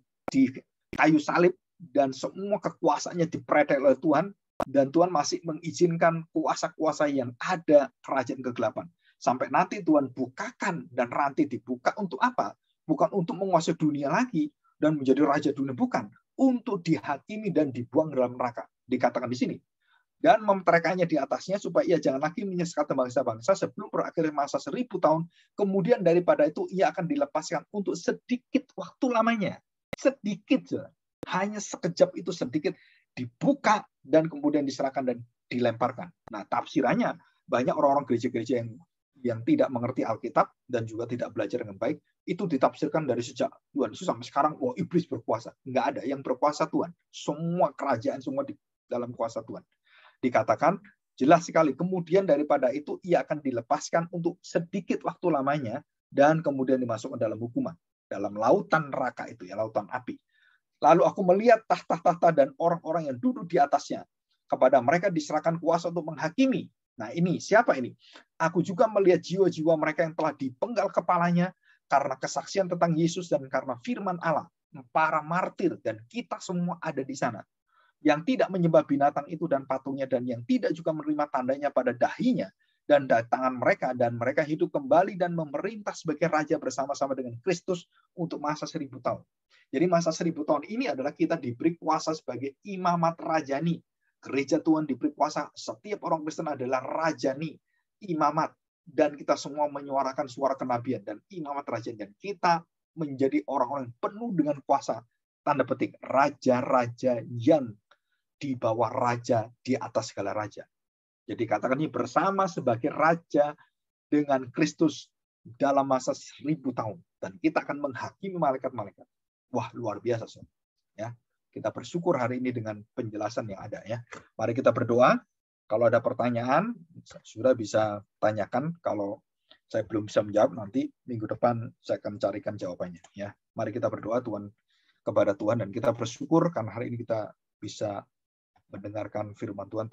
kayu salib dan semua kekuasaannya dipredel oleh Tuhan, dan Tuhan masih mengizinkan kuasa-kuasa yang ada kerajaan kegelapan. Sampai nanti Tuhan bukakan dan rantai dibuka untuk apa? Bukan untuk menguasai dunia lagi dan menjadi raja dunia, bukan. Untuk dihakimi dan dibuang dalam neraka. Dikatakan di sini. Dan memeteraikannya di atasnya supaya ia jangan lagi menyesatkan bangsa-bangsa sebelum berakhir masa 1000 tahun. Kemudian daripada itu ia akan dilepaskan untuk sedikit waktu lamanya. Sedikit. Hanya sekejap itu sedikit dibuka dan kemudian diserahkan dan dilemparkan. Nah, tafsirannya banyak orang-orang gereja-gereja yang tidak mengerti Alkitab dan juga tidak belajar dengan baik, itu ditafsirkan dari sejak Tuhan Yesus sampai sekarang, wah, iblis berkuasa. Nggak ada yang berkuasa Tuhan. Semua kerajaan semua di dalam kuasa Tuhan. Dikatakan jelas sekali, kemudian daripada itu ia akan dilepaskan untuk sedikit waktu lamanya dan kemudian dimasukkan dalam hukuman, dalam lautan neraka itu ya, lautan api. Lalu aku melihat tahta-tahta dan orang-orang yang duduk di atasnya. Kepada mereka diserahkan kuasa untuk menghakimi. Nah, ini siapa ini? Aku juga melihat jiwa-jiwa mereka yang telah dipenggal kepalanya karena kesaksian tentang Yesus dan karena firman Allah. Para martir dan kita semua ada di sana. Yang tidak menyembah binatang itu dan patungnya, dan yang tidak juga menerima tandanya pada dahinya dan tangan mereka, dan mereka hidup kembali dan memerintah sebagai raja bersama-sama dengan Kristus untuk masa 1000 tahun. Jadi masa 1000 tahun ini adalah kita diberi kuasa sebagai imamat rajani. Gereja Tuhan diberi kuasa, setiap orang Kristen adalah rajani, imamat, dan kita semua menyuarakan suara kenabian dan imamat rajani, dan kita menjadi orang-orang penuh dengan kuasa, tanda petik, raja-raja yang di bawah raja, di atas segala raja. Jadi katakan ini bersama sebagai raja dengan Kristus dalam masa 1000 tahun. Dan kita akan menghakimi malaikat-malaikat. Wah, luar biasa. Ya, kita bersyukur hari ini dengan penjelasan yang ada. Ya, mari kita berdoa. Kalau ada pertanyaan, sudah bisa tanyakan. Kalau saya belum bisa menjawab, nanti minggu depan saya akan carikan jawabannya. Ya, mari kita berdoa kepada Tuhan, dan kita bersyukur karena hari ini kita bisa mendengarkan firman Tuhan.